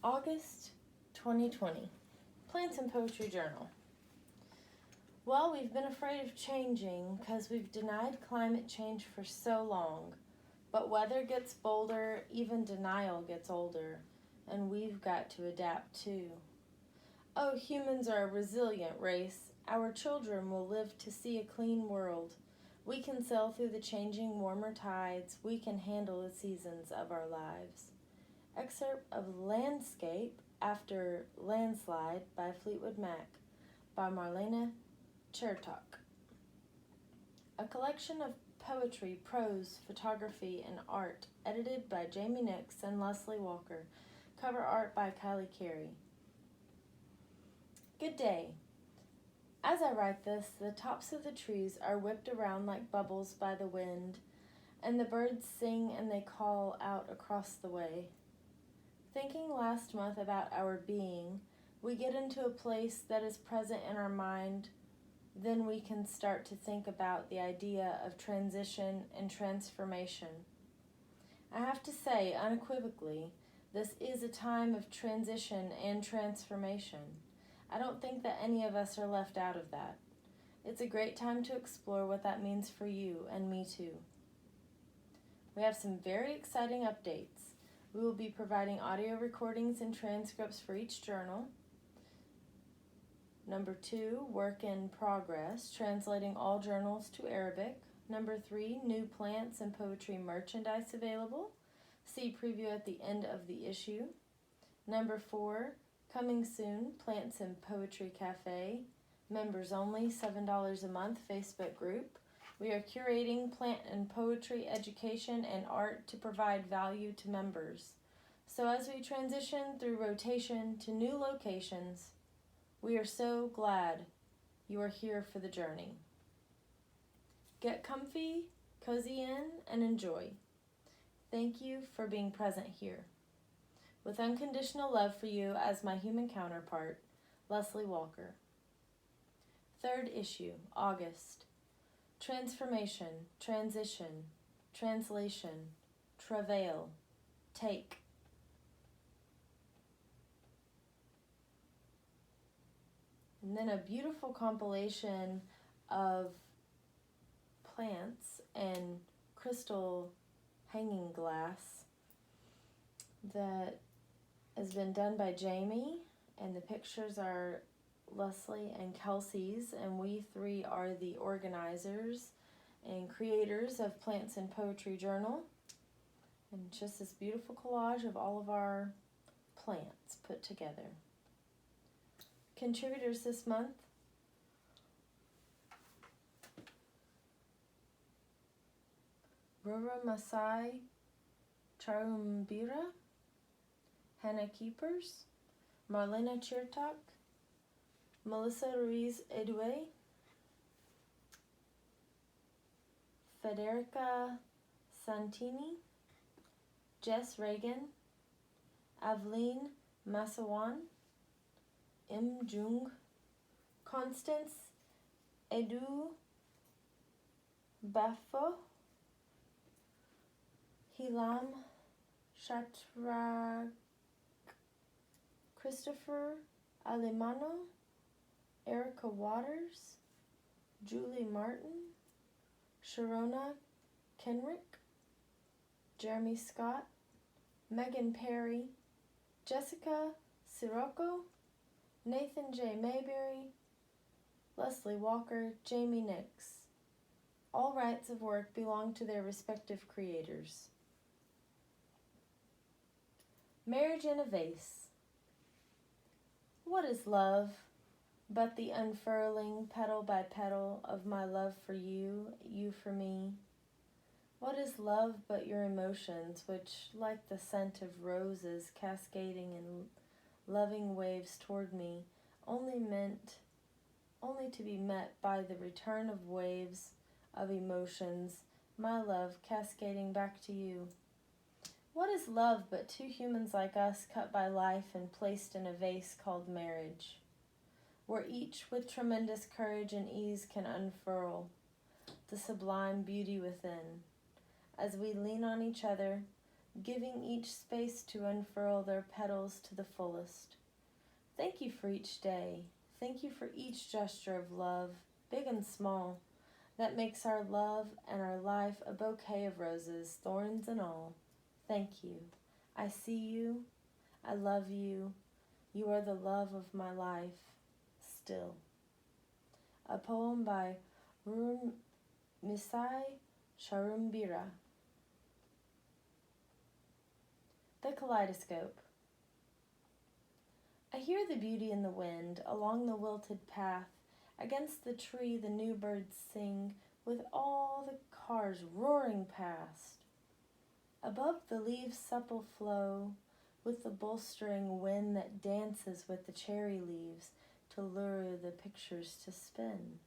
August 2020. Plants and Poetry Journal. Well, we've been afraid of changing because we've denied climate change for so long. But weather gets bolder, even denial gets older, and we've got to adapt too. Oh, humans are a resilient race. Our children will live to see a clean world. We can sail through the changing warmer tides. We can handle the seasons of our lives. Excerpt of Landscape After Landslide by Fleetwood Mac by Marlene Chertok. A collection of poetry, prose, photography, and art edited by Jamie Nix and Leslie Walker. Cover art by Kylie Carey. Good day. As I write this, the tops of the trees are whipped around like bubbles by the wind, and the birds sing and they call out across the way. Thinking last month about our being, we get into a place that is present in our mind. Then we can start to think about the idea of transition and transformation. I have to say, unequivocally, this is a time of transition and transformation. I don't think that any of us are left out of that. It's a great time to explore what that means for you and me too. We have some very exciting updates. We will be providing audio recordings and transcripts for each journal. Number 2, work in progress, translating all journals to Arabic. Number 3, new plants and poetry merchandise available. See preview at the end of the issue. Number 4, coming soon, Plants and Poetry Cafe. Members only, $7 a month Facebook group. We are curating plant and poetry education and art to provide value to members. So as we transition through rotation to new locations, we are so glad you are here for the journey. Get comfy, cozy in, and enjoy. Thank you for being present here. With unconditional love for you as my human counterpart, Leslie Walker. 3rd issue, August. Transformation, transition, translation, travail, take. And then a beautiful compilation of plants and crystal hanging glass that has been done by Jamie, and the pictures are Leslie and Kelsey's, and we 3 are the organizers and creators of Plants and Poetry Journal. And just this beautiful collage of all of our plants put together. Contributors this month: Rora Masai Charumbira, Hannah Keepers, Marlene Chertok, Melissa Ruiz Edue, Federica Santini, Jess Reagan, Aveline Massawan, M. Jung, Constance Edu Bafo, Hilam Shatrak, Christopher Alemano, Erica Waters, Julie Martin, Sharona Kenrick, Jeremy Scott, Megan Perry, Jessica Sirocco, Nathan J. Mayberry, Leslie Walker, Jamie Nix. All rights of work belong to their respective creators. Marriage in a Vase. What is love but the unfurling, petal by petal, of my love for you, you for me? What is love but your emotions, which, like the scent of roses cascading in loving waves toward me, only to be met by the return of waves of emotions, my love cascading back to you? What is love but 2 humans like us cut by life and placed in a vase called marriage, where each with tremendous courage and ease can unfurl the sublime beauty within, as we lean on each other, giving each space to unfurl their petals to the fullest. Thank you for each day. Thank you for each gesture of love, big and small, that makes our love and our life a bouquet of roses, thorns and all. Thank you. I see you. I love you. You are the love of my life, still. A poem by Misai Sharumbira. The Kaleidoscope. I hear the beauty in the wind, along the wilted path. Against the tree the new birds sing, with all the cars roaring past. Above the leaves' supple flow, with the bolstering wind that dances with the cherry leaves to lure the pictures to spin.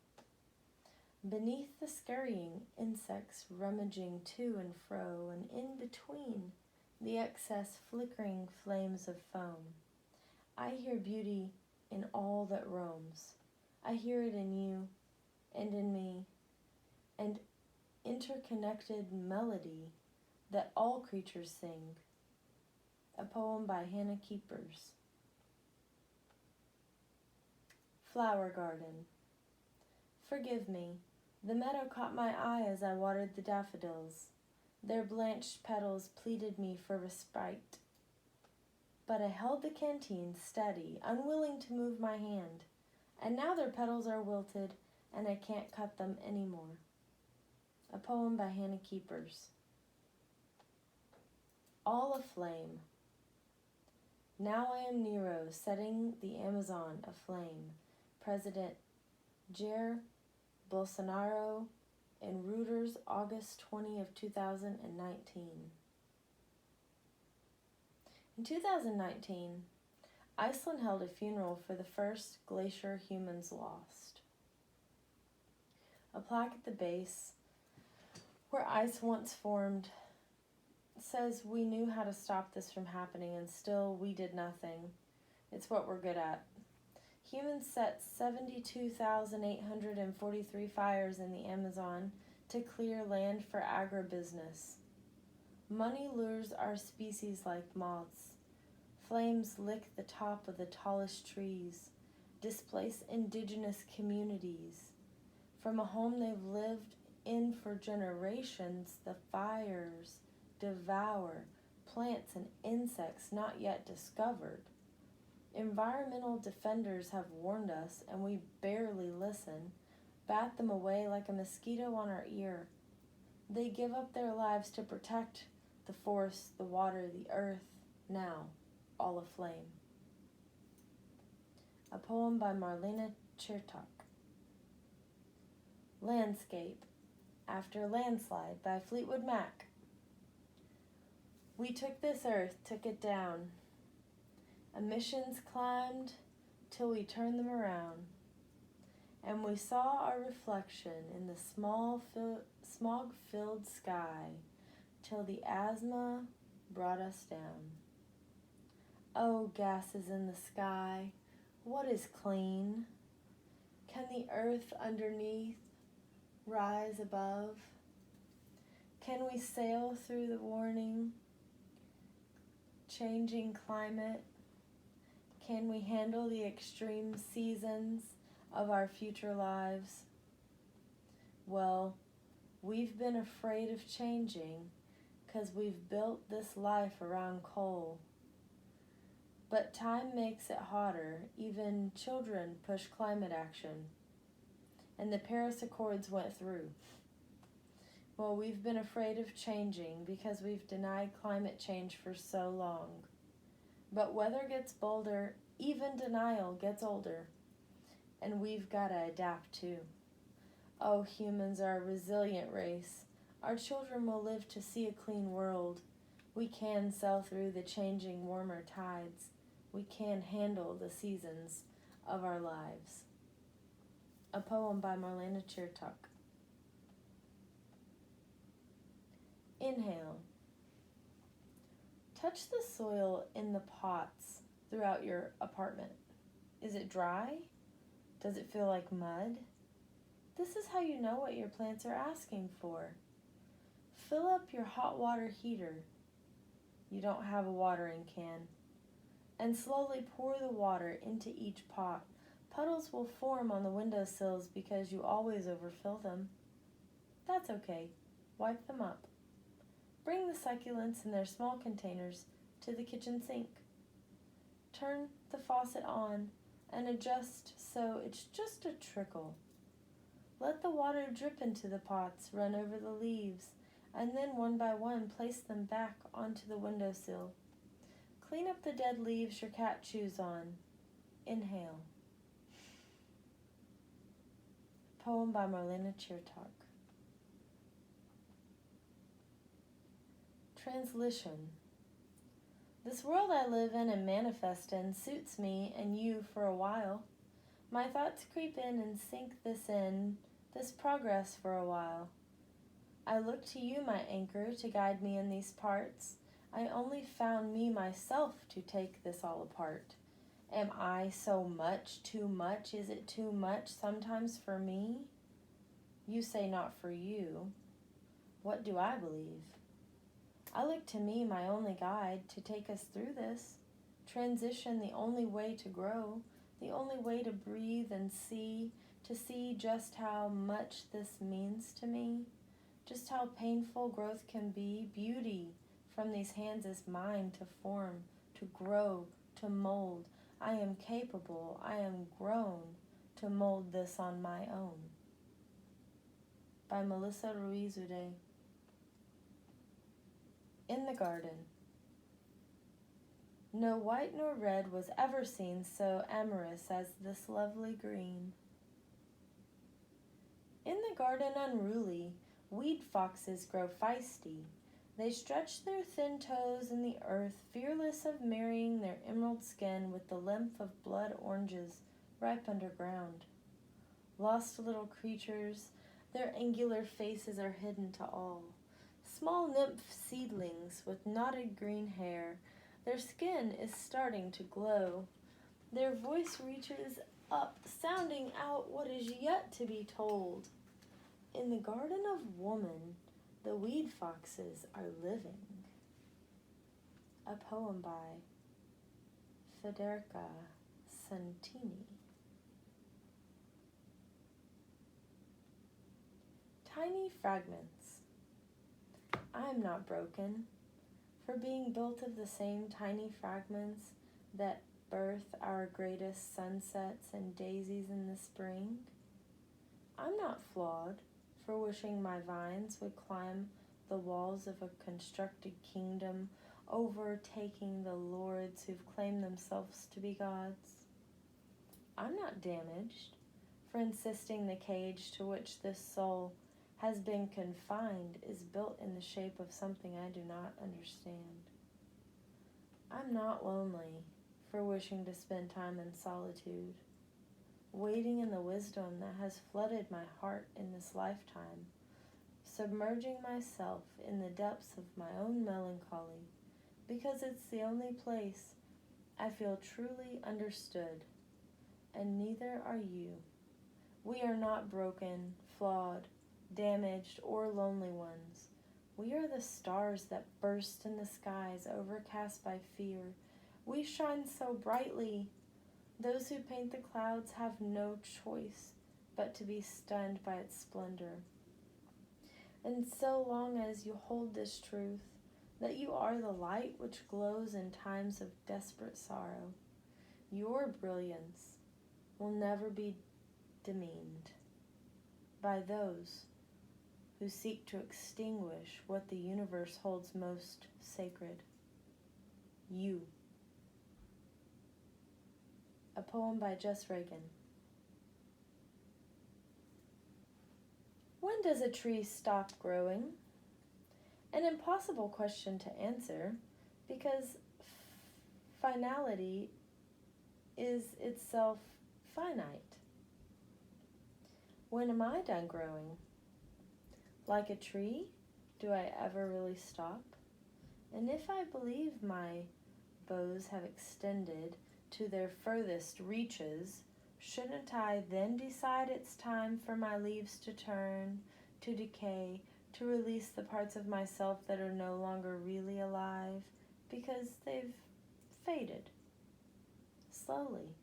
Beneath the scurrying insects rummaging to and fro, and in between the excess flickering flames of foam, I hear beauty in all that roams. I hear it in you and in me, and interconnected melody that all creatures sing. A poem by Hannah Keepers. Flower Garden. Forgive me. The meadow caught my eye as I watered the daffodils. Their blanched petals pleaded me for respite. But I held the canteen steady, unwilling to move my hand. And now their petals are wilted, and I can't cut them anymore. A poem by Hannah Keepers. All aflame. Now I am Nero, setting the Amazon aflame. President Jair Bolsonaro in Reuters, August 20 of 2019. In 2019, Iceland held a funeral for the first glacier humans lost. A plaque at the base, where ice once formed, says we knew how to stop this from happening and still we did nothing. It's what we're good at. Humans set 72,843 fires in the Amazon to clear land for agribusiness. Money lures our species like moths. Flames lick the top of the tallest trees, displace indigenous communities. From a home they've lived in for generations, the fires devour plants and insects not yet discovered. Environmental defenders have warned us, and we barely listen, bat them away like a mosquito on our ear. They give up their lives to protect the forest, the water, the earth, now all aflame. A poem by Marlena Chertok. Landscape. After Landslide by Fleetwood Mac. We took this earth, took it down. Emissions climbed till we turned them around. And we saw our reflection in the smog-filled sky till the asthma brought us down. Oh, gases in the sky, what is clean? Can the earth underneath rise above? Can we sail through the warning, changing climate? Can we handle the extreme seasons of our future lives? Well, we've been afraid of changing 'cause we've built this life around coal. But time makes it hotter. Even children push climate action. And the Paris Accords went through. Well, we've been afraid of changing because we've denied climate change for so long. But weather gets bolder, even denial gets older. And we've got to adapt too. Oh, humans are a resilient race. Our children will live to see a clean world. We can sail through the changing warmer tides. We can handle the seasons of our lives. A poem by Marlena Chertok. Inhale. Touch the soil in the pots throughout your apartment. Is it dry? Does it feel like mud? This is how you know what your plants are asking for. Fill up your hot water heater. you don't have a watering can, and slowly pour the water into each pot. Puddles will form on the windowsills because you always overfill them. That's okay. Wipe them up. Bring the succulents in their small containers to the kitchen sink. Turn the faucet on and adjust so it's just a trickle. Let the water drip into the pots, run over the leaves, and then one by one place them back onto the windowsill. Clean up the dead leaves your cat chews on. Inhale. Poem by Marlena Chertok. Translation. This world I live in and manifest in suits me and you for a while. My thoughts creep in and sink this progress for a while. I look to you, my anchor, to guide me in these parts. I only found me myself to take this all apart. Am I so much, too much? Is it too much sometimes for me? You say not for you. What do I believe? I look to me, my only guide, to take us through this. Transition, the only way to grow, the only way to breathe and see, to see just how much this means to me, just how painful growth can be. Beauty from these hands is mine to form, to grow, to mold. I am capable, I am grown to mold this on my own. By Melissa Ruiz Ude. In the garden. No white nor red was ever seen so amorous as this lovely green. In the garden unruly, weed foxes grow feisty. They stretch their thin toes in the earth, fearless of marrying their emerald skin with the lymph of blood oranges ripe underground. Lost little creatures, their angular faces are hidden to all. Small nymph seedlings with knotted green hair, their skin is starting to glow. Their voice reaches up, sounding out what is yet to be told. In the garden of woman, the weed foxes are living. A poem by Federica Santini. Tiny fragments. I am not broken, for being built of the same tiny fragments that birth our greatest sunsets and daisies in the spring. I'm not flawed, for wishing my vines would climb the walls of a constructed kingdom, overtaking the lords who've claimed themselves to be gods. I'm not damaged, for insisting the cage to which this soul has been confined is built in the shape of something I do not understand. I'm not lonely, for wishing to spend time in solitude, waiting in the wisdom that has flooded my heart in this lifetime, submerging myself in the depths of my own melancholy, because it's the only place I feel truly understood, and neither are you. We are not broken, flawed, damaged, or lonely ones. We are the stars that burst in the skies, overcast by fear. We shine so brightly. Those who paint the clouds have no choice but to be stunned by its splendor. And so long as you hold this truth, that you are the light which glows in times of desperate sorrow, your brilliance will never be demeaned by those who seek to extinguish what the universe holds most sacred. You. A poem by Jess Reagan. When does a tree stop growing? An impossible question to answer, because finality is itself finite. When am I done growing? Like a tree, do I ever really stop? And if I believe my bows have extended to their furthest reaches, shouldn't I then decide it's time for my leaves to turn, to decay, to release the parts of myself that are no longer really alive, because they've faded, slowly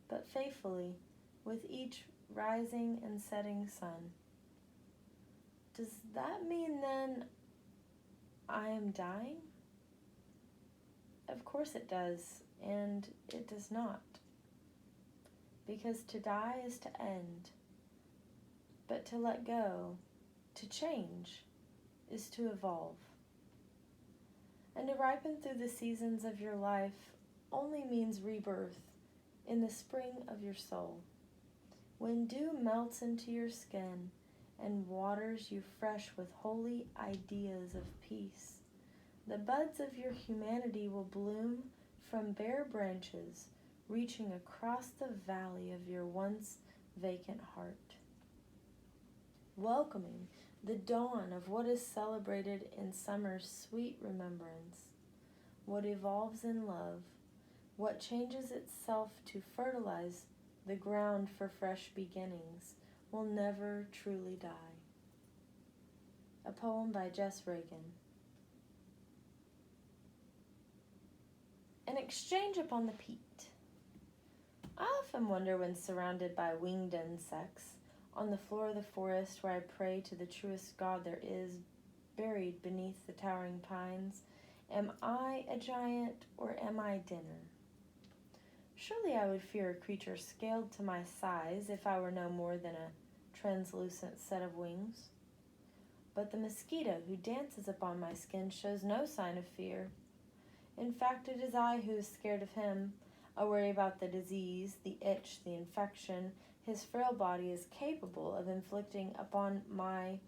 but faithfully, with each rising and setting sun. Does that mean then I am dying? Of course it does, and it does not. Because to die is to end, but to let go, to change, is to evolve. And to ripen through the seasons of your life only means rebirth in the spring of your soul, when dew melts into your skin and waters you fresh with holy ideas of peace. The buds of your humanity will bloom from bare branches, reaching across the valley of your once vacant heart, welcoming the dawn of what is celebrated in summer's sweet remembrance, what evolves in love, what changes itself to fertilize the ground for fresh beginnings, will never truly die. A poem by Jess Reagan. An exchange upon the peat. I often wonder when surrounded by winged insects, on the floor of the forest where I pray to the truest God there is, buried beneath the towering pines, am I a giant or am I dinner? Surely I would fear a creature scaled to my size if I were no more than a translucent set of wings. But the mosquito who dances upon my skin shows no sign of fear. In fact, it is I who is scared of him. I worry about the disease, the itch, the infection his frail body is capable of inflicting upon my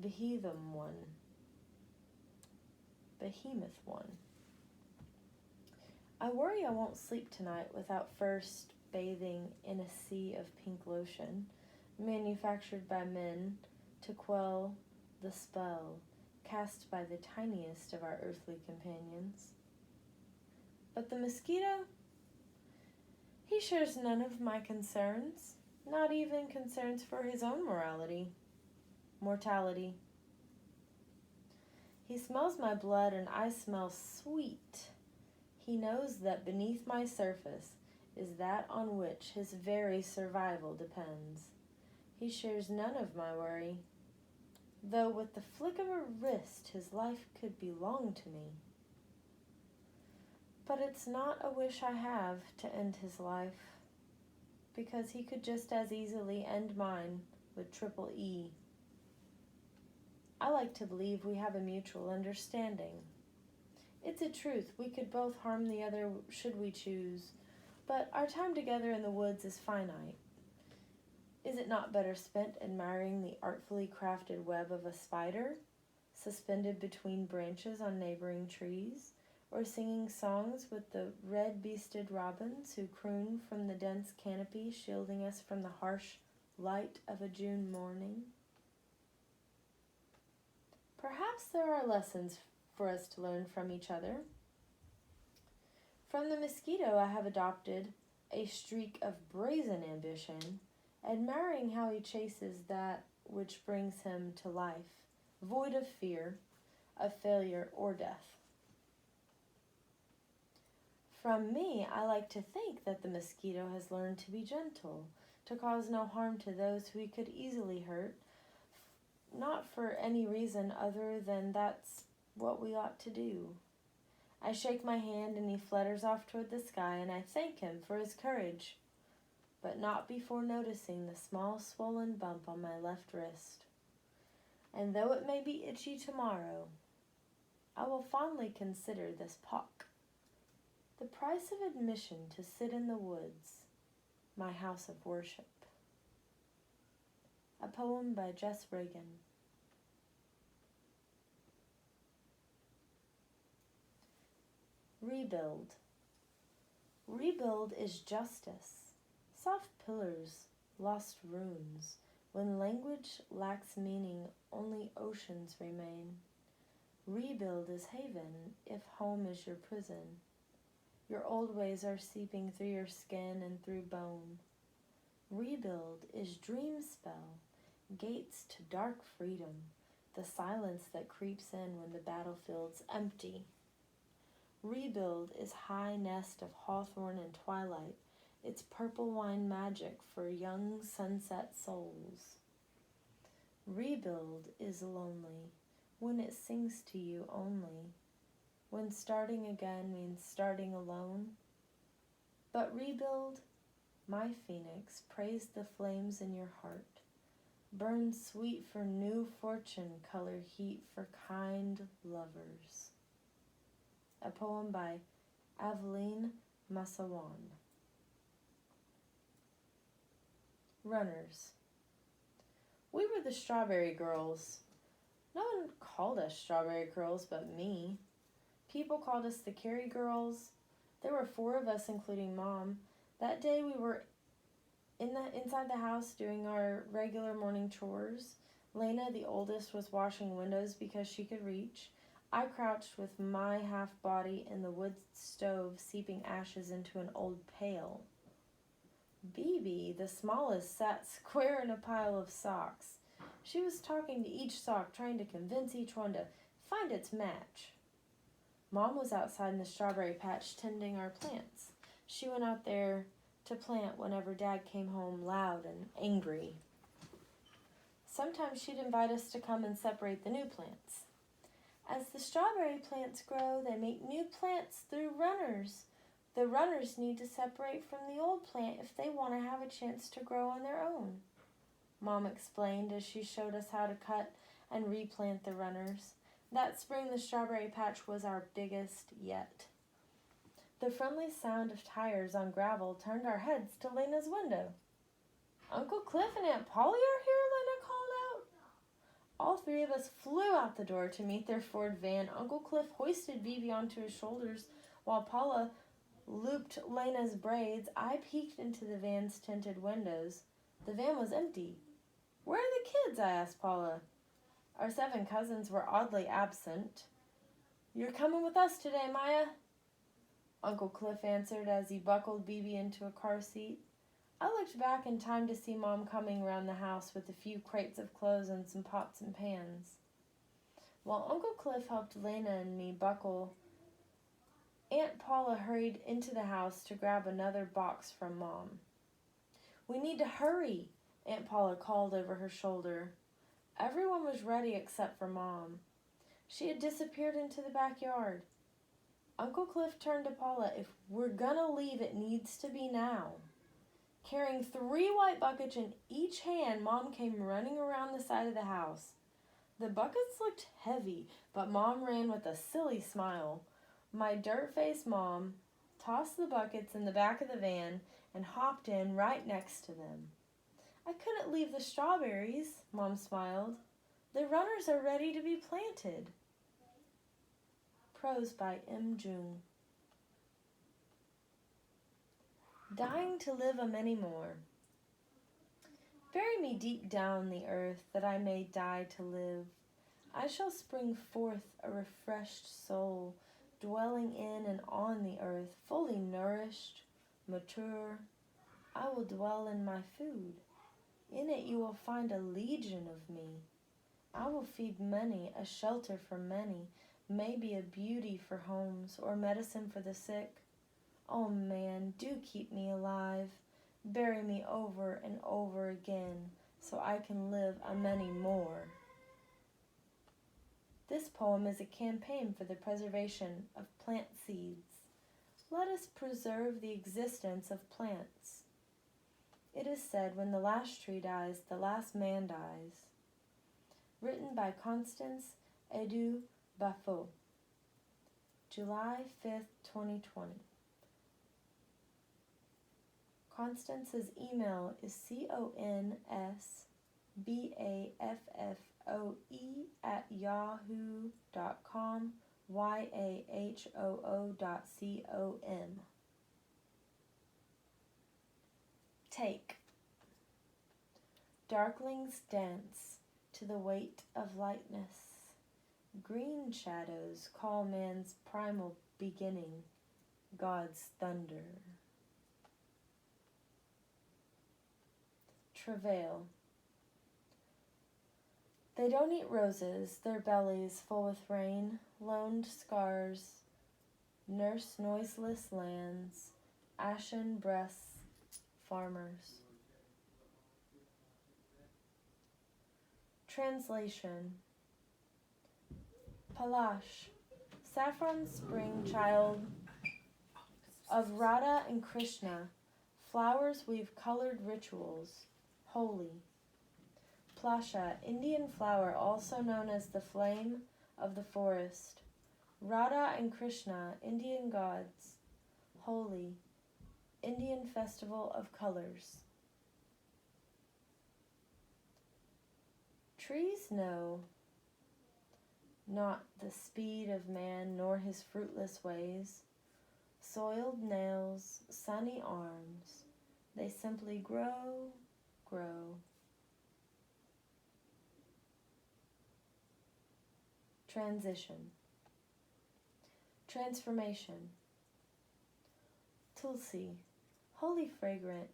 behemoth one. I worry I won't sleep tonight without first bathing in a sea of pink lotion, manufactured by men to quell the spell cast by the tiniest of our earthly companions. But the mosquito, he shares none of my concerns, not even concerns for his own mortality. He smells my blood and I smell sweet. He knows that beneath my surface is that on which his very survival depends. He shares none of my worry, though with the flick of a wrist his life could belong to me. But it's not a wish I have to end his life, because he could just as easily end mine with triple E. I like to believe we have a mutual understanding. It's a truth, we could both harm the other should we choose, but our time together in the woods is finite. Is it not better spent admiring the artfully crafted web of a spider, suspended between branches on neighboring trees, or singing songs with the red-beasted robins who croon from the dense canopy shielding us from the harsh light of a June morning? Perhaps there are lessons for us to learn from each other. From the mosquito I have adopted a streak of brazen ambition, admiring how he chases that which brings him to life, void of fear, of failure or death. From me, I like to think that the mosquito has learned to be gentle, to cause no harm to those who he could easily hurt, not for any reason other than that's what we ought to do. I shake my hand and he flutters off toward the sky, and I thank him for his courage, but not before noticing the small swollen bump on my left wrist. And though it may be itchy tomorrow, I will fondly consider this pock the price of admission to sit in the woods, my house of worship. A poem by Jess Reagan. Rebuild. Rebuild is justice. Soft pillars, lost runes. When language lacks meaning, only oceans remain. Rebuild is haven, if home is your prison. Your old ways are seeping through your skin and through bone. Rebuild is dream spell, gates to dark freedom, the silence that creeps in when the battlefield's empty. Rebuild is high nest of hawthorn and twilight, its purple wine magic for young sunset souls. Rebuild is lonely when it sings to you only, when starting again means starting alone. But rebuild, my phoenix, praise the flames in your heart. Burn sweet for new fortune, color heat for kind lovers. A poem by Aveline Massawan. Runners. We were the Strawberry Girls. No one called us Strawberry Girls but me. People called us the Carey Girls. There were 4 of us, including Mom. That day we were inside the house doing our regular morning chores. Lena, the oldest, was washing windows because she could reach. I crouched with my half body in the wood stove, seeping ashes into an old pail. Bebe, the smallest, sat square in a pile of socks. She was talking to each sock, trying to convince each one to find its match. Mom was outside in the strawberry patch tending our plants. She went out there to plant whenever Dad came home loud and angry. Sometimes she'd invite us to come and separate the new plants. As the strawberry plants grow, they make new plants through runners. The runners need to separate from the old plant if they want to have a chance to grow on their own, Mom explained as she showed us how to cut and replant the runners. That spring, the strawberry patch was our biggest yet. The friendly sound of tires on gravel turned our heads to Lena's window. Uncle Cliff and Aunt Polly are here, Lena called out. All 3 of us flew out the door to meet their Ford van. Uncle Cliff hoisted Bebe onto his shoulders while Paula looped Lena's braids. I peeked into the van's tinted windows. The van was empty. Where are the kids? I asked Paula. Our 7 cousins were oddly absent. You're coming with us today, Maya, Uncle Cliff answered as he buckled Bebe into a car seat. I looked back in time to see Mom coming around the house with a few crates of clothes and some pots and pans. While Uncle Cliff helped Lena and me buckle, Aunt Paula hurried into the house to grab another box from Mom. We need to hurry, Aunt Paula called over her shoulder. Everyone was ready except for Mom. She had disappeared into the backyard. Uncle Cliff turned to Paula. If we're gonna leave, it needs to be now. Carrying 3 white buckets in each hand, Mom came running around the side of the house. The buckets looked heavy, but Mom ran with a silly smile. My dirt-faced Mom tossed the buckets in the back of the van and hopped in right next to them. I couldn't leave the strawberries, Mom smiled. The runners are ready to be planted. Prose by M. Jung. Dying to live a many more. Bury me deep down the earth, that I may die to live. I shall spring forth a refreshed soul, dwelling in and on the earth, fully nourished, mature. I will dwell in my food. In it you will find a legion of me. I will feed many, a shelter for many, maybe a beauty for homes, or medicine for the sick. Oh man, do keep me alive. Bury me over and over again, so I can live a many more. This poem is a campaign for the preservation of plant seeds. Let us preserve the existence of plants. It is said, when the last tree dies, the last man dies. Written by Constance Edu Bafo. July 5th, 2020. Constance's email is consbaffoe@yahoo.com, yahoo.com. Take. Darklings dance to the weight of lightness. Green shadows call man's primal beginning, God's thunder. Travail. They don't eat roses, their bellies full with rain, loaned scars, Nurse noiseless lands, ashen breaths, farmers. Translation. Palash, saffron spring child of Radha and Krishna, flowers weave colored rituals, holy. Plasha, Indian flower also known as the flame of the forest. Radha and Krishna, Indian gods, holy. Indian festival of colors. Trees know not the speed of man nor his fruitless ways. Soiled nails, sunny arms, they simply grow, grow. Transition. Transformation. Tulsi, holy fragrant,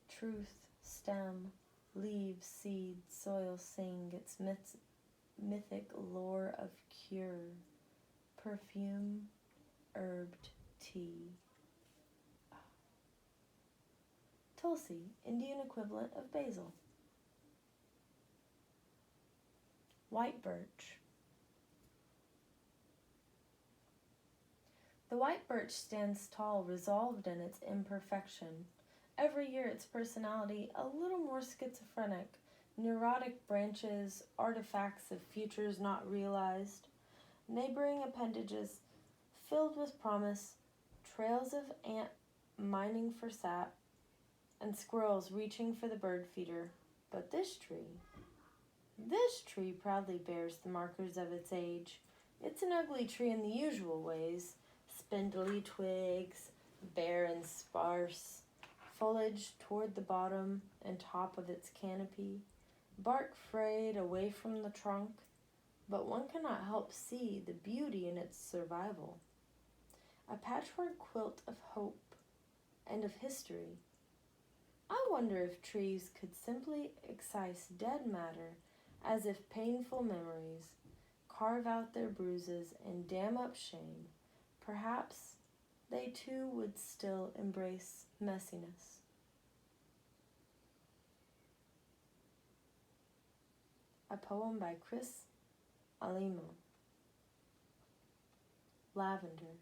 truth, stem, leaves, seeds, soil sing its mythic lore of cure, perfume, herbed tea. Tulsi, Indian equivalent of basil. White birch. The white birch stands tall, resolved in its imperfection. Every year its personality a little more schizophrenic, neurotic branches, artifacts of futures not realized, neighboring appendages filled with promise, trails of ant mining for sap, and squirrels reaching for the bird feeder. But this tree proudly bears the markers of its age. It's an ugly tree in the usual ways, spindly twigs, bare and sparse, foliage toward the bottom and top of its canopy, bark frayed away from the trunk, but one cannot help see the beauty in its survival. A patchwork quilt of hope and of history. I wonder if trees could simply excise dead matter as if painful memories, carve out their bruises and dam up shame. Perhaps they too would still embrace messiness. A poem by Chris Alimo. Lavender.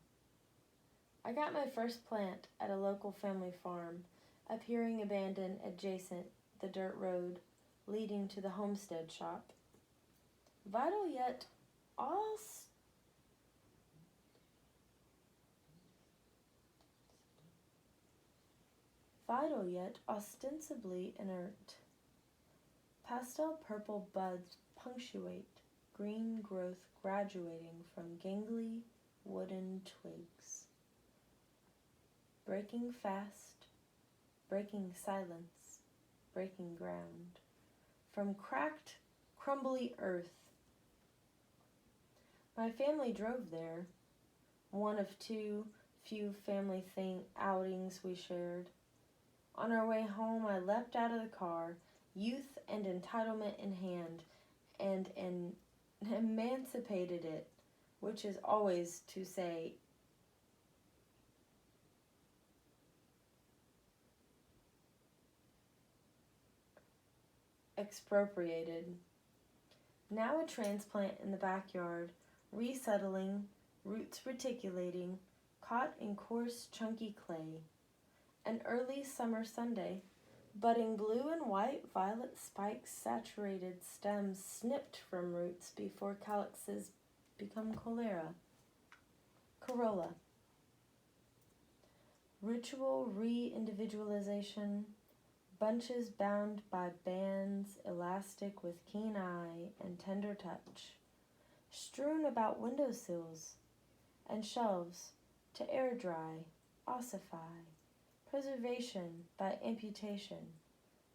I got my first plant at a local family farm, appearing abandoned adjacent the dirt road leading to the homestead shop. Vital yet ostensibly inert. Pastel purple buds punctuate green growth graduating from gangly wooden twigs. Breaking fast, breaking silence, breaking ground. From cracked, crumbly earth. My family drove there, one of two few family outings we shared. On our way home, I leapt out of the car, youth and entitlement in hand, and emancipated it, which is always to say, expropriated. Now a transplant in the backyard, resettling, roots reticulating, caught in coarse, chunky clay. An early summer Sunday, budding blue and white, violet spikes, saturated stems snipped from roots before calyxes become corolla. Ritual re-individualization, bunches bound by bands, elastic with keen eye and tender touch, strewn about windowsills and shelves to air dry, ossify, preservation by amputation,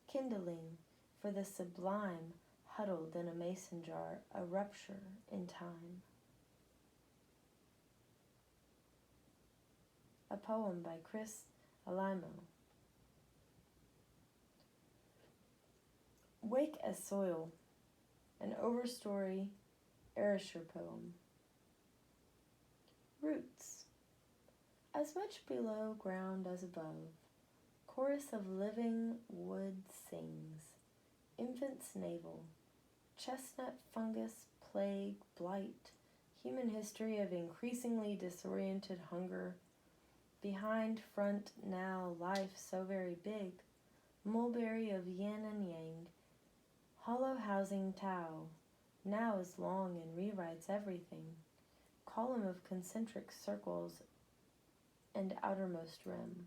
kindling for the sublime huddled in a mason jar, a rupture in time. A poem by Chris Alimo. Wake as Soil, an overstory Ayrshire poem. Roots. As much below ground as above, chorus of living wood sings. Infant's navel, chestnut fungus, plague, blight, human history of increasingly disoriented hunger. Behind, front, now, life so very big. Mulberry of yin and yang, hollow housing Tao, now is long and rewrites everything. Column of concentric circles and outermost rim.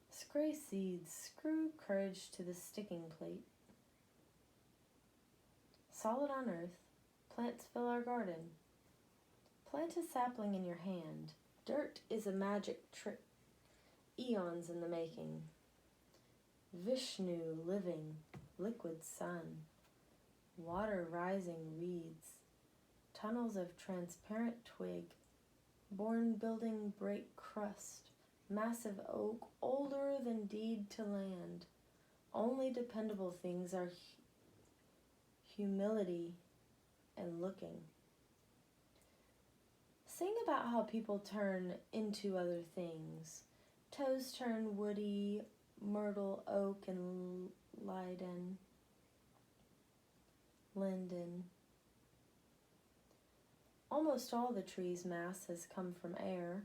Scray seeds, screw courage to the sticking plate. Solid on earth, plants fill our garden. Plant a sapling in your hand. Dirt is a magic trick, eons in the making. Vishnu living, liquid sun. Water rising reeds. Tunnels of transparent twig. Born building break crust. Massive oak, older than deed to land. Only dependable things are humility and looking. Sing about how people turn into other things. Toes turn woody, myrtle, oak, and linden. Almost all the tree's mass has come from air.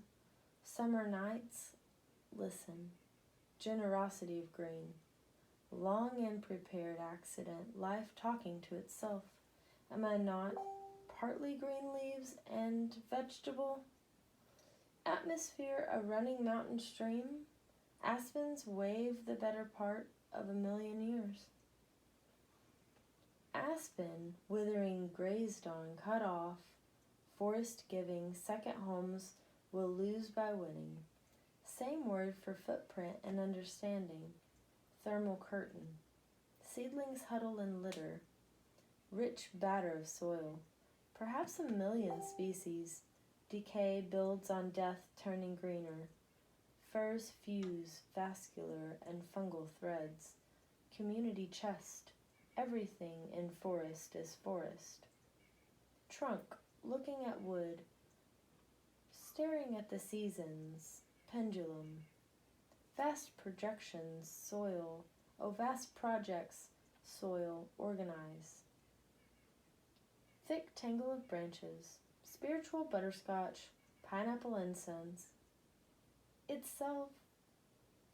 Summer nights, listen. Generosity of green. Long and prepared accident, life talking to itself. Am I not partly green leaves and vegetable? Atmosphere, a running mountain stream. Aspens wave the better part of 1,000,000 years. Aspen, withering, grazed on, cut off, forest giving, second homes will lose by winning. Same word for footprint and understanding. Thermal curtain. Seedlings huddle in litter. Rich batter of soil. Perhaps 1,000,000 species. Decay builds on death, turning greener. Firs fuse, vascular and fungal threads. Community chest. Everything in forest is forest. Trunk, looking at wood. Staring at the seasons. Pendulum. Vast projections, soil. Oh, vast projects, soil, organize. Thick tangle of branches. Spiritual butterscotch, pineapple incense. Itself,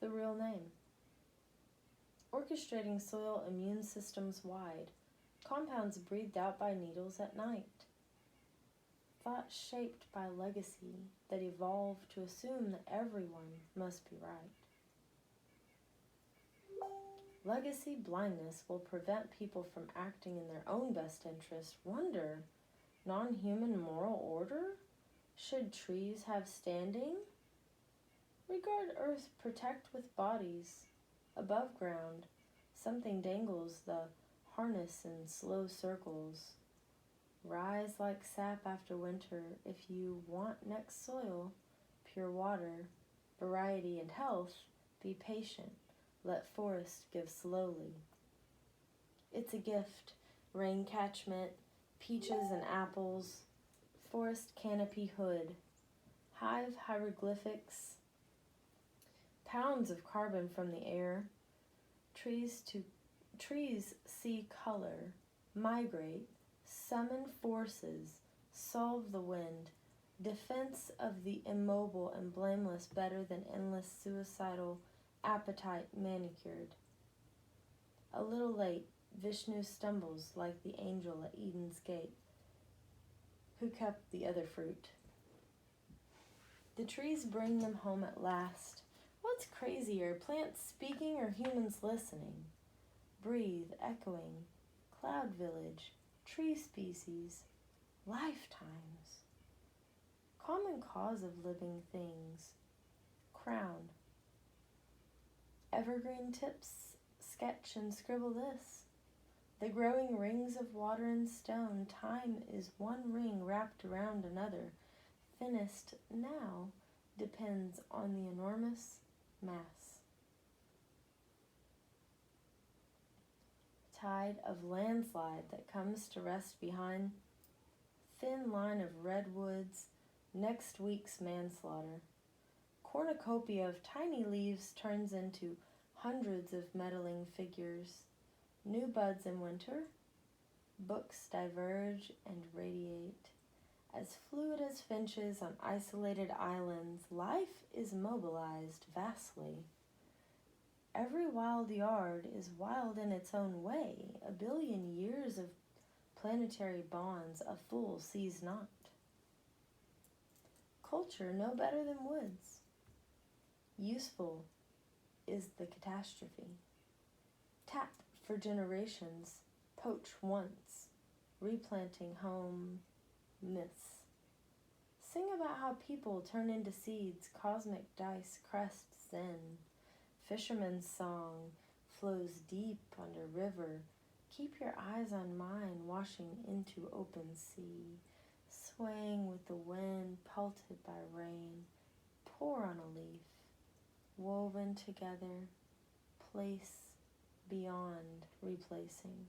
the real name. Orchestrating soil immune systems wide. Compounds breathed out by needles at night. Thought shaped by legacy that evolved to assume that everyone must be right. Legacy blindness will prevent people from acting in their own best interest. Wonder, non-human moral order? Should trees have standing? Regard earth, protect with bodies. Above ground, something dangles the harness in slow circles. Rise like sap after winter if you want next soil, pure water, variety and health. Be patient, let forest give slowly. It's a gift, rain catchment, peaches and apples, forest canopy hood, hive hieroglyphics, pounds of carbon from the air. Trees see color, migrate, summon forces, solve the wind, defense of the immobile and blameless better than endless suicidal appetite manicured. A little late, Vishnu stumbles like the angel at Eden's gate, who kept the other fruit. The trees bring them home at last. What's crazier, plants speaking or humans listening? Breathe, echoing, cloud village, tree species, lifetimes. Common cause of living things. Crown. Evergreen tips, sketch and scribble this. The growing rings of water and stone. Time is one ring wrapped around another. Thinnest now depends on the enormous mass. Tide of landslide that comes to rest behind thin line of redwoods, Next week's manslaughter. Cornucopia of tiny leaves turns into hundreds of meddling figures. New buds in winter. Books diverge and radiate. As fluid as finches on isolated islands, life is mobilized vastly. Every wild yard is wild in its own way. A billion years of planetary bonds a fool sees not. Culture no better than woods. Useful is the catastrophe. Tap for generations, poach once, replanting home myths. Sing about how people turn into seeds, cosmic dice, crests zen. Fisherman's song flows deep under river. Keep your eyes on mine, washing into open sea, swaying with the wind, pelted by rain. Pour on a leaf, woven together, place beyond replacing.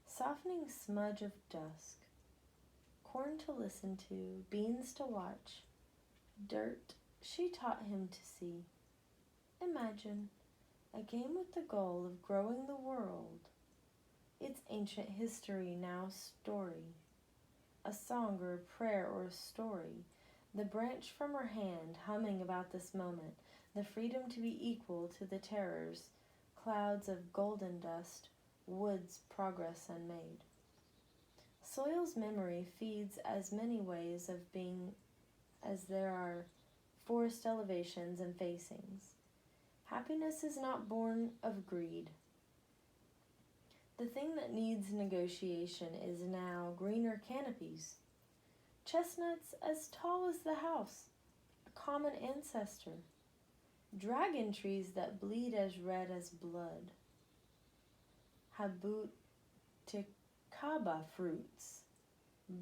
Softening smudge of dusk, corn to listen to, beans to watch, dirt she taught him to see. Imagine a game with the goal of growing the world, its ancient history now story, a song or a prayer or a story, the branch from her hand humming about this moment, the freedom to be equal to the terrors, clouds of golden dust, woods progress unmade. Soil's memory feeds as many ways of being as there are forest elevations and facings. Happiness is not born of greed. The thing that needs negotiation is now greener canopies, chestnuts as tall as the house, a common ancestor, dragon trees that bleed as red as blood, habuticaba fruits,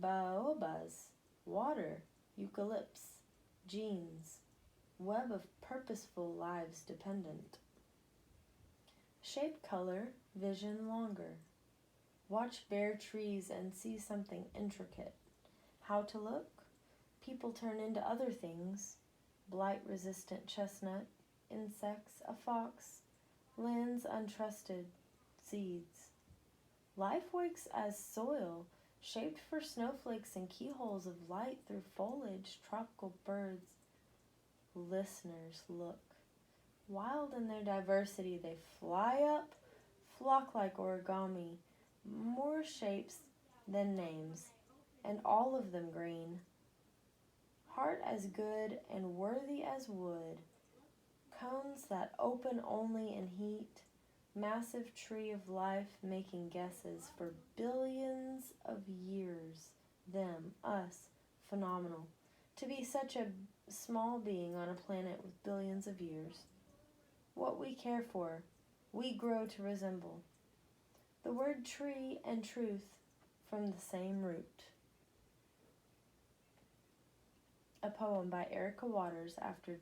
baobas, water, eucalypts, genes, web of purposeful lives dependent. Shape color, vision longer. Watch bare trees and see something intricate. How to look? People turn into other things. Blight-resistant chestnut, insects, a fox, lands untrusted, seeds. Life wakes as soil, shaped for snowflakes and keyholes of light through foliage, tropical birds. Listeners look. Wild in their diversity, they fly up, flock like origami, more shapes than names, and all of them green. Heart as good and worthy as wood, cones that open only in heat, massive tree of life making guesses for billions of years, them, us, phenomenal. To be such a small being on a planet with billions of years. What we care for, we grow to resemble. The word tree and truth from the same root. A poem by Erica Waters after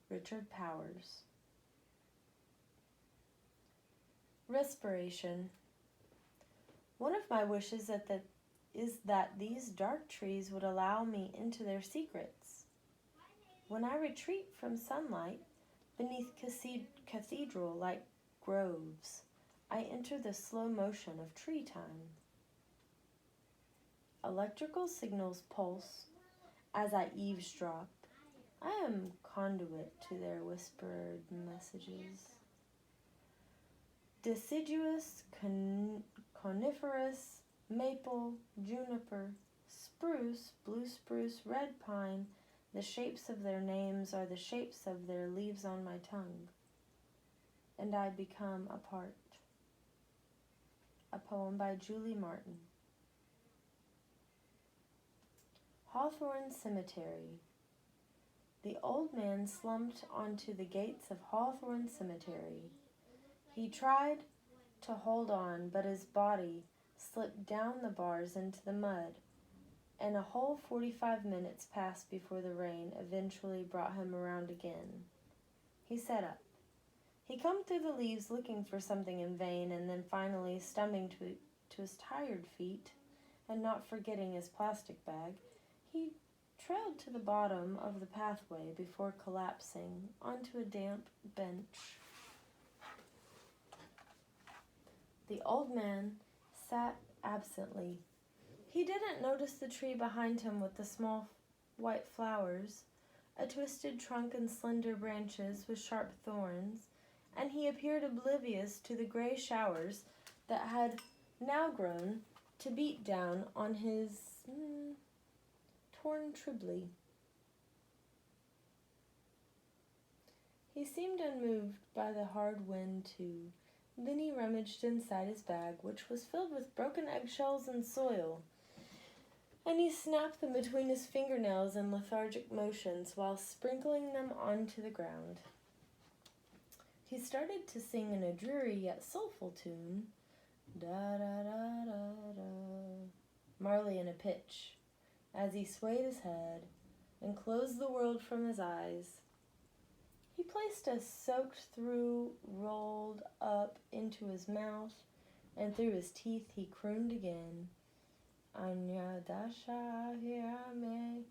Richard Powers. Respiration. One of my wishes is that these dark trees would allow me into their secrets. When I retreat from sunlight beneath cathedral-like groves, I enter the slow motion of tree time. Electrical signals pulse as I eavesdrop. I am conduit to their whispered messages. Deciduous, coniferous, maple, juniper, spruce, blue spruce, red pine, the shapes of their names are the shapes of their leaves on my tongue, and I become a part. A poem by Julie Martin. Hawthorne Cemetery. The old man slumped onto the gates of Hawthorne Cemetery. He tried to hold on, but his body slipped down the bars into the mud, and a whole 45 minutes passed before the rain eventually brought him around again. He sat up. He combed through the leaves looking for something in vain, and then finally, stumbling to his tired feet, and not forgetting his plastic bag, He trailed to the bottom of the pathway before collapsing onto a damp bench. The old man sat absently. He didn't notice the tree behind him with the small white flowers, a twisted trunk and slender branches with sharp thorns, and he appeared oblivious to the gray showers that had now grown to beat down on his torn tribly. He seemed unmoved by the hard wind, too. Then he rummaged inside his bag, which was filled with broken eggshells and soil, and he snapped them between his fingernails in lethargic motions while sprinkling them onto the ground. He started to sing in a dreary yet soulful tune, da-da-da-da-da, Marley in a pitch, as he swayed his head and closed the world from his eyes. He placed a soaked-through rolled up into his mouth, and through his teeth he crooned again, Anya dasha hirame.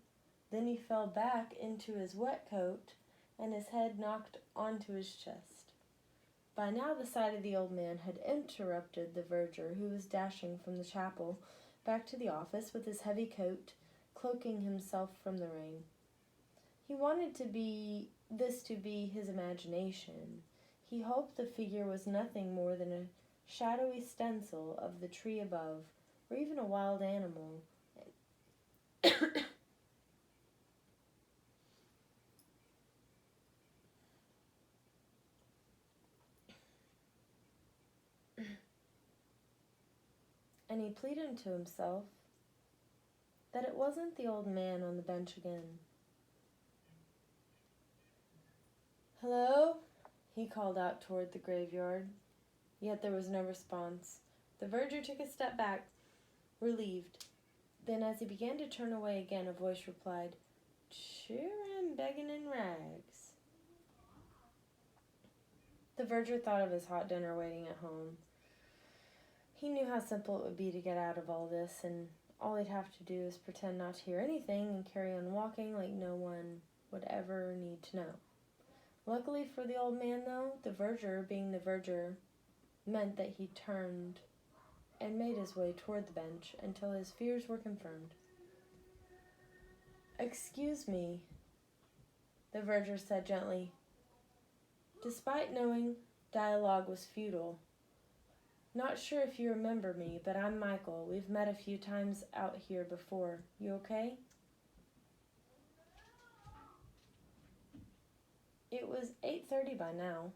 Then he fell back into his wet coat, and his head knocked onto his chest. By now the sight of the old man had interrupted the verger, who was dashing from the chapel back to the office with his heavy coat, cloaking himself from the rain. He wanted this to be his imagination. He hoped the figure was nothing more than a shadowy stencil of the tree above, or even a wild animal. And he pleaded to himself that it wasn't the old man on the bench again. "Hello?" he called out toward the graveyard. Yet there was no response. The verger took a step back, relieved. Then, as he began to turn away again, a voice replied, "Sure, I'm begging in rags." The verger thought of his hot dinner waiting at home. He knew how simple it would be to get out of all this, and all he'd have to do is pretend not to hear anything and carry on walking like no one would ever need to know. Luckily for the old man, though, the verger, being the verger, meant that he turned and made his way toward the bench until his fears were confirmed. "Excuse me," the verger said gently. Despite knowing dialogue was futile, "Not sure if you remember me, but I'm Michael. We've met a few times out here before. You okay?" It was 8:30 by now.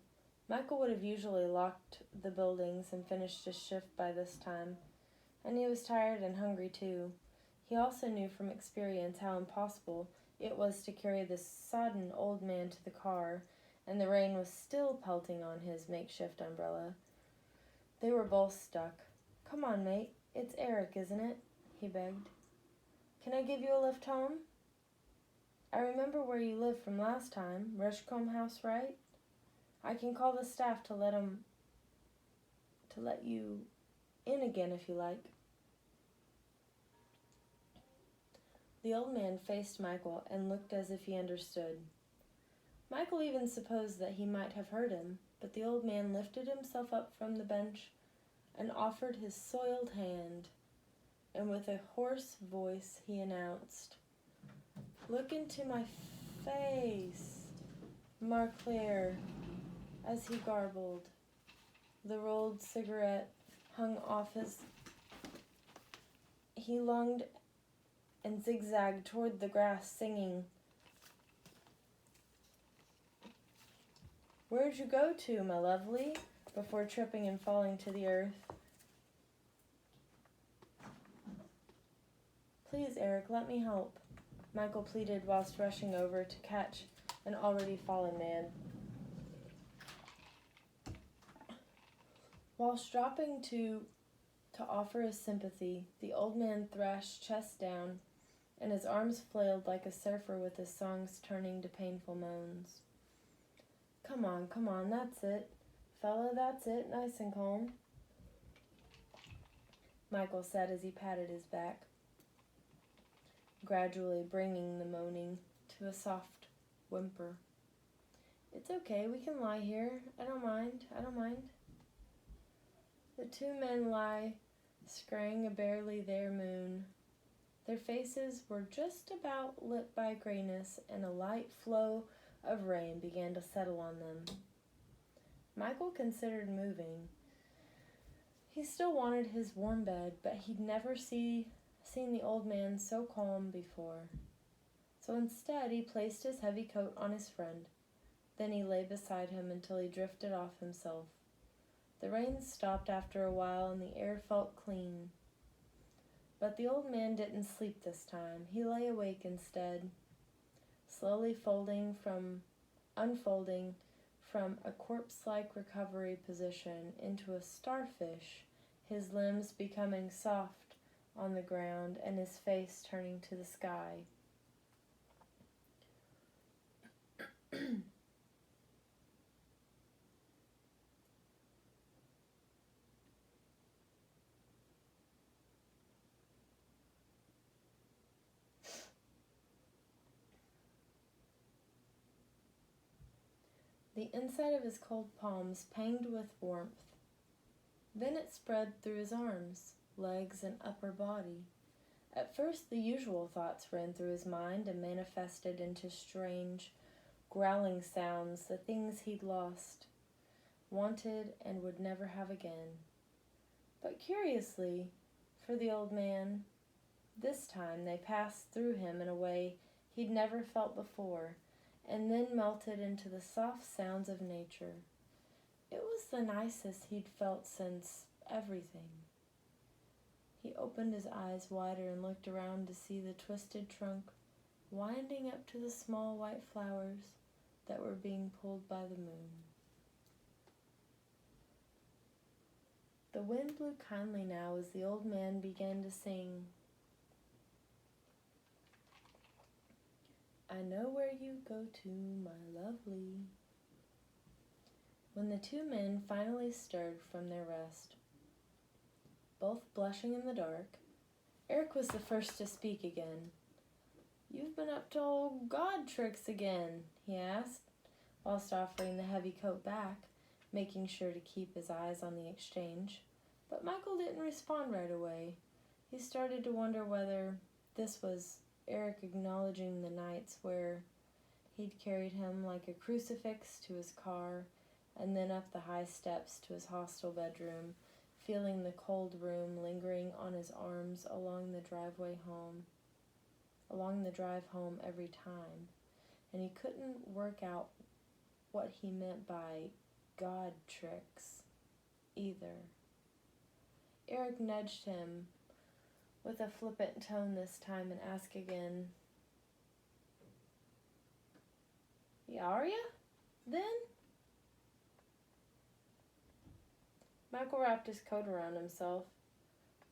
Michael would have usually locked the buildings and finished his shift by this time, and he was tired and hungry too. He also knew from experience how impossible it was to carry this sodden old man to the car, and the rain was still pelting on his makeshift umbrella. They were both stuck. "Come on, mate. It's Eric, isn't it?" he begged. "Can I give you a lift home? I remember where you live from last time. Rushcombe House, right? I can call the staff to let you in again if you like." The old man faced Michael and looked as if he understood. Michael even supposed that he might have heard him, but the old man lifted himself up from the bench and offered his soiled hand, and with a hoarse voice he announced, "Look into my face, Marclair," as he garbled. The rolled cigarette hung off He lunged and zigzagged toward the grass, singing, "Where'd you go to, my lovely?" before tripping and falling to the earth. "Please, Eric, let me help," Michael pleaded whilst rushing over to catch an already fallen man. Whilst dropping to offer his sympathy, the old man thrashed chest down, and his arms flailed like a surfer with his songs turning to painful moans. Come on, that's it. Fella, that's it, nice and calm," Michael said as he patted his back. gradually bringing the moaning to a soft whimper. "It's okay, we can lie here. I don't mind. The two men lie, scrying a barely there moon. Their faces were just about lit by grayness, and a light flow of rain began to settle on them. Michael considered moving. He still wanted his warm bed, but he'd never seen the old man so calm before. So instead, he placed his heavy coat on his friend. Then he lay beside him until he drifted off himself. The rain stopped after a while, and the air felt clean. But the old man didn't sleep this time. He lay awake instead, slowly unfolding from a corpse-like recovery position into a starfish, his limbs becoming soft on the ground and his face turning to the sky. The inside of his cold palms panged with warmth. Then it spread through his arms, legs, and upper body. At first the usual thoughts ran through his mind and manifested into strange, growling sounds, the things he'd lost, wanted, and would never have again. But curiously, for the old man, this time they passed through him in a way he'd never felt before, and then melted into the soft sounds of nature. It was the nicest he'd felt since everything. He opened his eyes wider and looked around to see the twisted trunk winding up to the small white flowers that were being pulled by the moon. The wind blew kindly now as the old man began to sing. "I know where you go to, my lovely." When the two men finally stirred from their rest, both blushing in the dark, Eric was the first to speak again. "You've been up to old God tricks again?" he asked, whilst offering the heavy coat back, making sure to keep his eyes on the exchange. But Michael didn't respond right away. He started to wonder whether this was Eric acknowledging the nights where he'd carried him like a crucifix to his car and then up the high steps to his hostel bedroom, feeling the cold room lingering on his arms along the drive home every time, and he couldn't work out what he meant by God tricks either. Eric nudged him with a flippant tone this time and asked again, "Yeah, are ya, then?" Michael wrapped his coat around himself.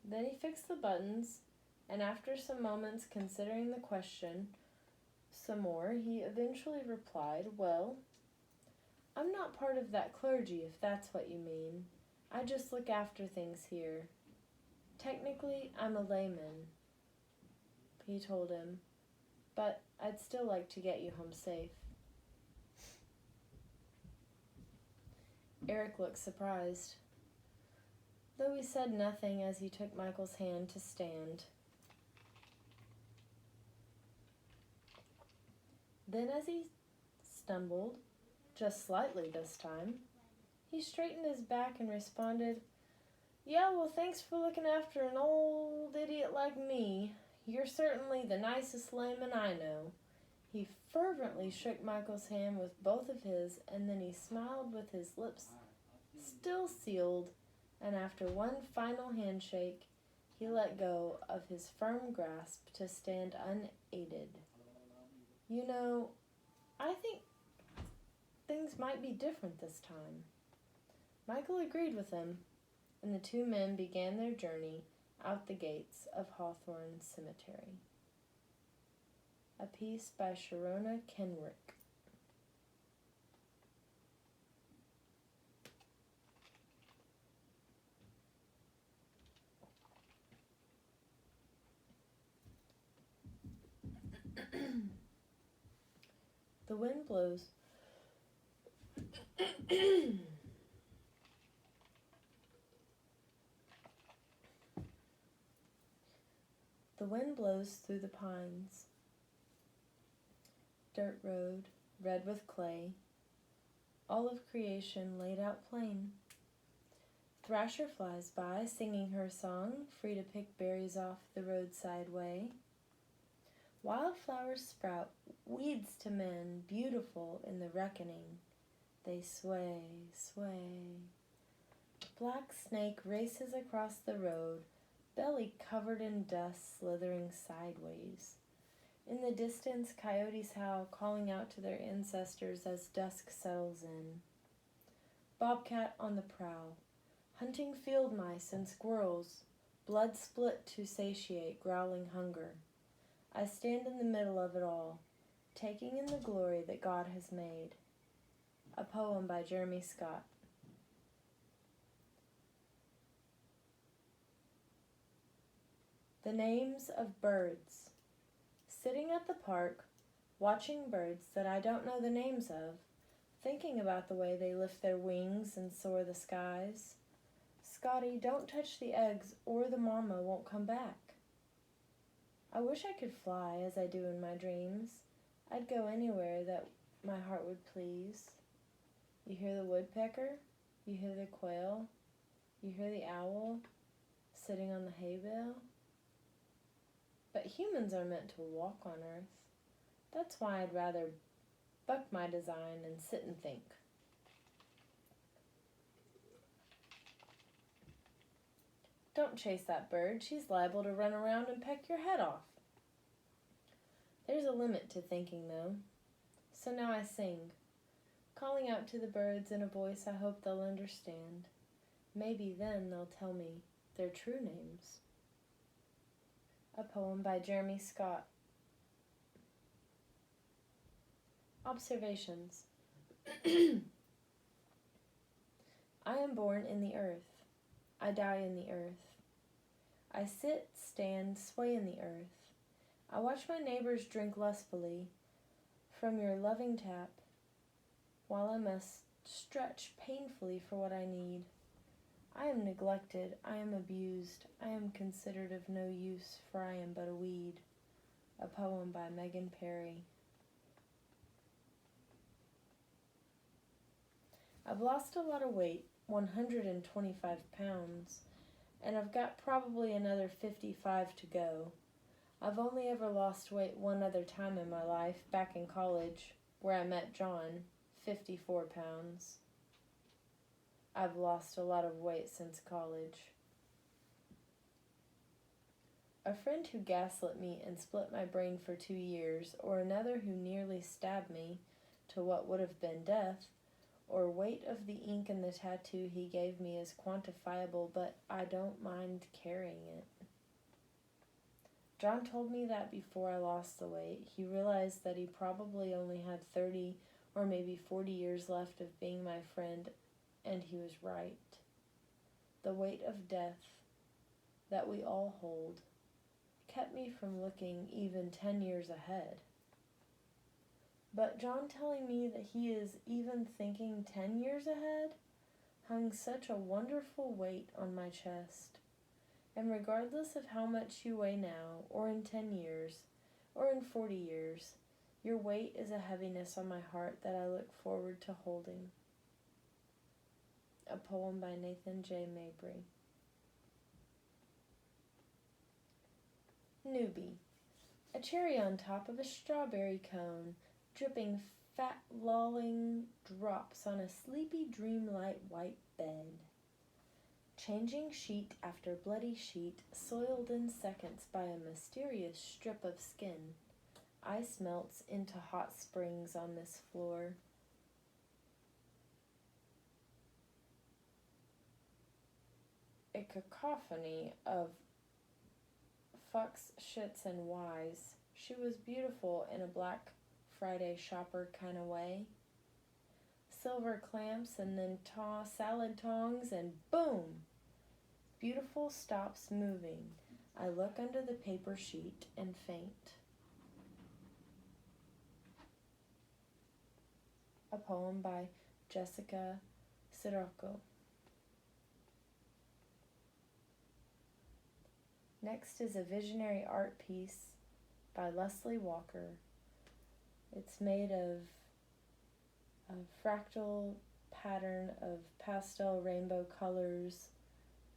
Then he fixed the buttons, and after some moments considering the question some more, he eventually replied, "Well, I'm not part of that clergy, if that's what you mean. I just look after things here. Technically, I'm a layman," he told him, "but I'd still like to get you home safe." Eric looked surprised, though he said nothing as he took Michael's hand to stand. Then as he stumbled, just slightly this time, he straightened his back and responded, "Yeah, well, thanks for looking after an old idiot like me. You're certainly the nicest layman I know." He fervently shook Michael's hand with both of his, and then he smiled with his lips still sealed, and after one final handshake, he let go of his firm grasp to stand unaided. "You know, I think things might be different this time." Michael agreed with him, and the two men began their journey out the gates of Hawthorne Cemetery. A piece by Sharona Kenrick. The wind blows. The wind blows through the pines. Dirt road, red with clay, all of creation laid out plain. Thrasher flies by, singing her song, free to pick berries off the roadside way. Wildflowers sprout, weeds to mend, beautiful in the reckoning. They sway, sway. Black snake races across the road, belly covered in dust, slithering sideways. In the distance, coyotes howl, calling out to their ancestors as dusk settles in. Bobcat on the prowl, hunting field mice and squirrels, blood split to satiate growling hunger. I stand in the middle of it all, taking in the glory that God has made. A poem by Jeremy Scott. The names of birds. Sitting at the park, watching birds that I don't know the names of, thinking about the way they lift their wings and soar the skies. Scotty, don't touch the eggs or the mama won't come back. I wish I could fly as I do in my dreams. I'd go anywhere that my heart would please. You hear the woodpecker, you hear the quail, you hear the owl sitting on the hay bale. But humans are meant to walk on earth. That's why I'd rather buck my design and sit and think. Don't chase that bird. She's liable to run around and peck your head off. There's a limit to thinking, though. So now I sing, calling out to the birds in a voice I hope they'll understand. Maybe then they'll tell me their true names. A poem by Jeremy Scott. Observations. I am born in the earth. I die in the earth. I sit, stand, sway in the earth. I watch my neighbors drink lustfully from your loving tap, while I must stretch painfully for what I need. I am neglected, I am abused, I am considered of no use, for I am but a weed. A poem by Megan Perry. I've lost a lot of weight, 125 pounds, and I've got probably another 55 to go. I've only ever lost weight one other time in my life, back in college, where I met John, 54 pounds. I've lost a lot of weight since college. A friend who gaslit me and split my brain for 2 years, or another who nearly stabbed me to what would have been death, or weight of the ink in the tattoo he gave me is quantifiable, but I don't mind carrying it. John told me that before I lost the weight, he realized that he probably only had 30 or maybe 40 years left of being my friend, and he was right. The weight of death that we all hold kept me from looking even 10 years ahead. But John telling me that he is even thinking 10 years ahead hung such a wonderful weight on my chest. And regardless of how much you weigh now, or in 10 years, or in 40 years, your weight is a heaviness on my heart that I look forward to holding. A poem by Nathan J. Mabry. Newbie. A cherry on top of a strawberry cone, dripping fat lolling drops on a sleepy dreamlight white bed. Changing sheet after bloody sheet, soiled in seconds by a mysterious strip of skin. Ice melts into hot springs on this floor. A cacophony of fucks, shits, and whys. She was beautiful in a Black Friday shopper kind of way. Silver clamps and then salad tongs and boom! Beautiful stops moving. I look under the paper sheet and faint. a poem by Jessica Sirocco. Next is a visionary art piece by Leslie Walker. It's made of a fractal pattern of pastel rainbow colors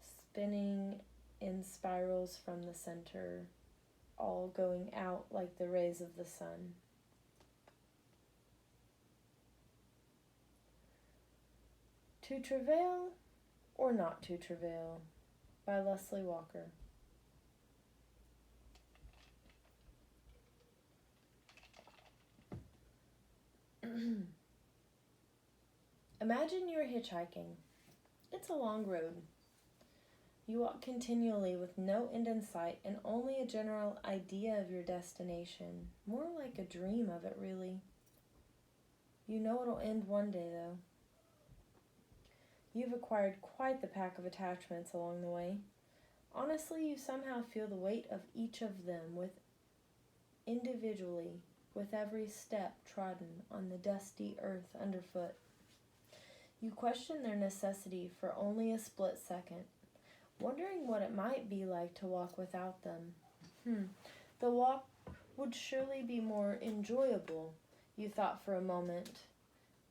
spinning in spirals from the center, all going out like the rays of the sun. To Travail or Not to Travail by Leslie Walker. Imagine you're hitchhiking. It's a long road. You walk continually with no end in sight and only a general idea of your destination. More like a dream of it, really. You know it'll end one day, though. You've acquired quite the pack of attachments along the way. Honestly, you somehow feel the weight of each of them individually with every step trodden on the dusty earth underfoot. You question their necessity for only a split second, wondering what it might be like to walk without them. The walk would surely be more enjoyable, you thought for a moment.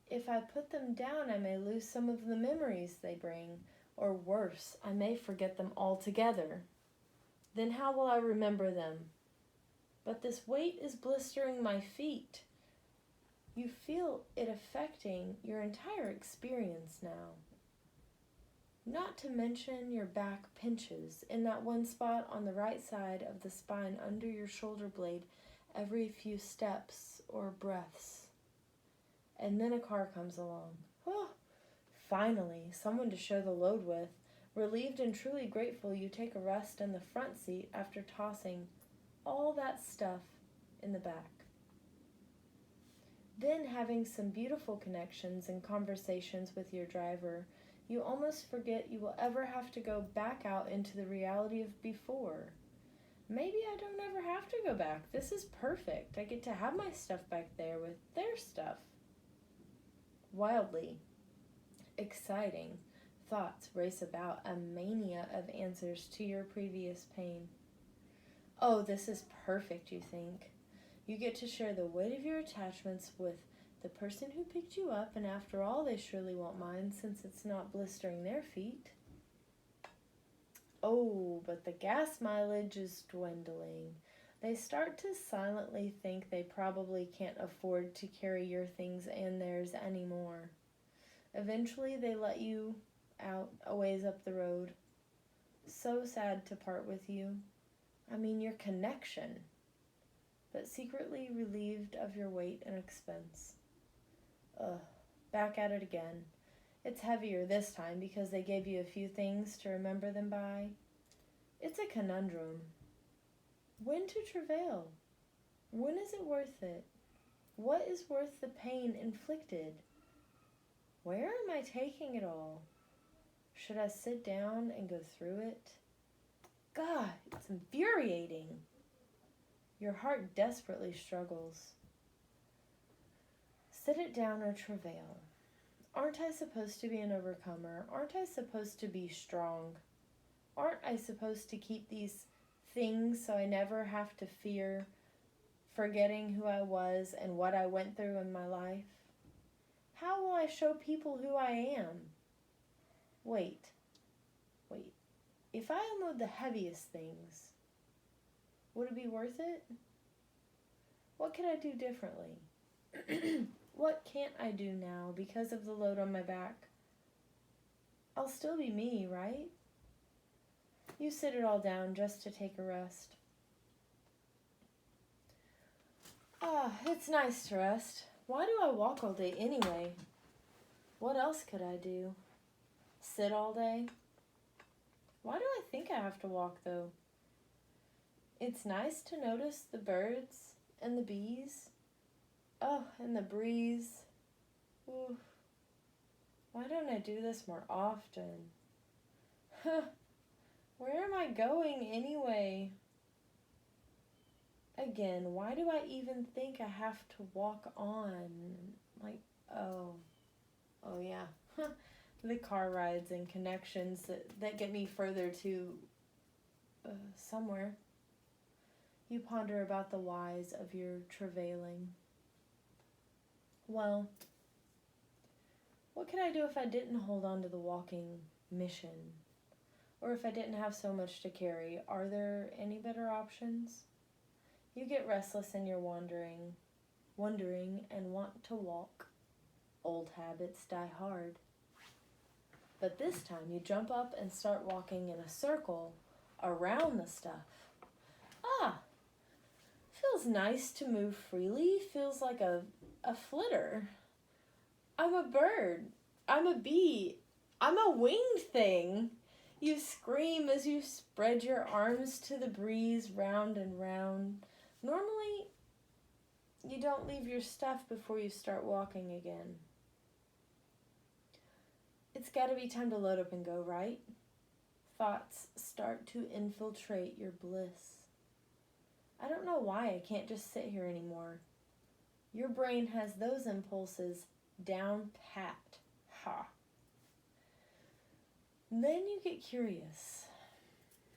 If I put them down, I may lose some of the memories they bring, or worse, I may forget them altogether. Then how will I remember them? But this weight is blistering my feet. You feel it affecting your entire experience now. Not to mention your back pinches in that one spot on the right side of the spine under your shoulder blade every few steps or breaths. And then a car comes along. Oh, finally, someone to share the load with. Relieved and truly grateful, you take a rest in the front seat after tossing all that stuff in the back. Then, having some beautiful connections and conversations with your driver, you almost forget you will ever have to go back out into the reality of before. Maybe I don't ever have to go back. This is perfect. I get to have my stuff back there with their stuff. Wildly exciting thoughts race about, a mania of answers to your previous pain. Oh, this is perfect, you think. You get to share the weight of your attachments with the person who picked you up, and after all, they surely won't mind since it's not blistering their feet. Oh, but the gas mileage is dwindling. They start to silently think they probably can't afford to carry your things and theirs anymore. Eventually, they let you out a ways up the road. So sad to part with you. I mean, your connection. But secretly relieved of your weight and expense. Back at it again. It's heavier this time because they gave you a few things to remember them by. It's a conundrum. When to travail? When is it worth it? What is worth the pain inflicted? Where am I taking it all? Should I sit down and go through it? God, it's infuriating. Your heart desperately struggles. Sit it down or travail. Aren't I supposed to be an overcomer? Aren't I supposed to be strong? Aren't I supposed to keep these things so I never have to fear forgetting who I was and what I went through in my life? How will I show people who I am? Wait. If I unload the heaviest things, would it be worth it? What can I do differently? What can't I do now because of the load on my back? I'll still be me, right? You sit it all down just to take a rest. It's nice to rest. Why do I walk all day anyway? What else could I do? Sit all day? Why do I think I have to walk, though? It's nice to notice the birds and the bees. Oh, and the breeze. Ooh. Why don't I do this more often? Where am I going anyway? Again, why do I even think I have to walk on? Like, Oh, oh yeah. The car rides and connections that get me further to somewhere. You ponder about the whys of your travailing. Well, what could I do if I didn't hold on to the walking mission? Or if I didn't have so much to carry? Are there any better options? You get restless in your wandering, and want to walk. Old habits die hard. But this time you jump up and start walking in a circle around the stuff. Ah, feels nice to move freely. Feels like a flitter. I'm a bird. I'm a bee. I'm a winged thing. You scream as you spread your arms to the breeze round and round. Normally, you don't leave your stuff before you start walking again. It's gotta be time to load up and go, right? Thoughts start to infiltrate your bliss. I don't know why I can't just sit here anymore. Your brain has those impulses down pat. Ha. And then you get curious.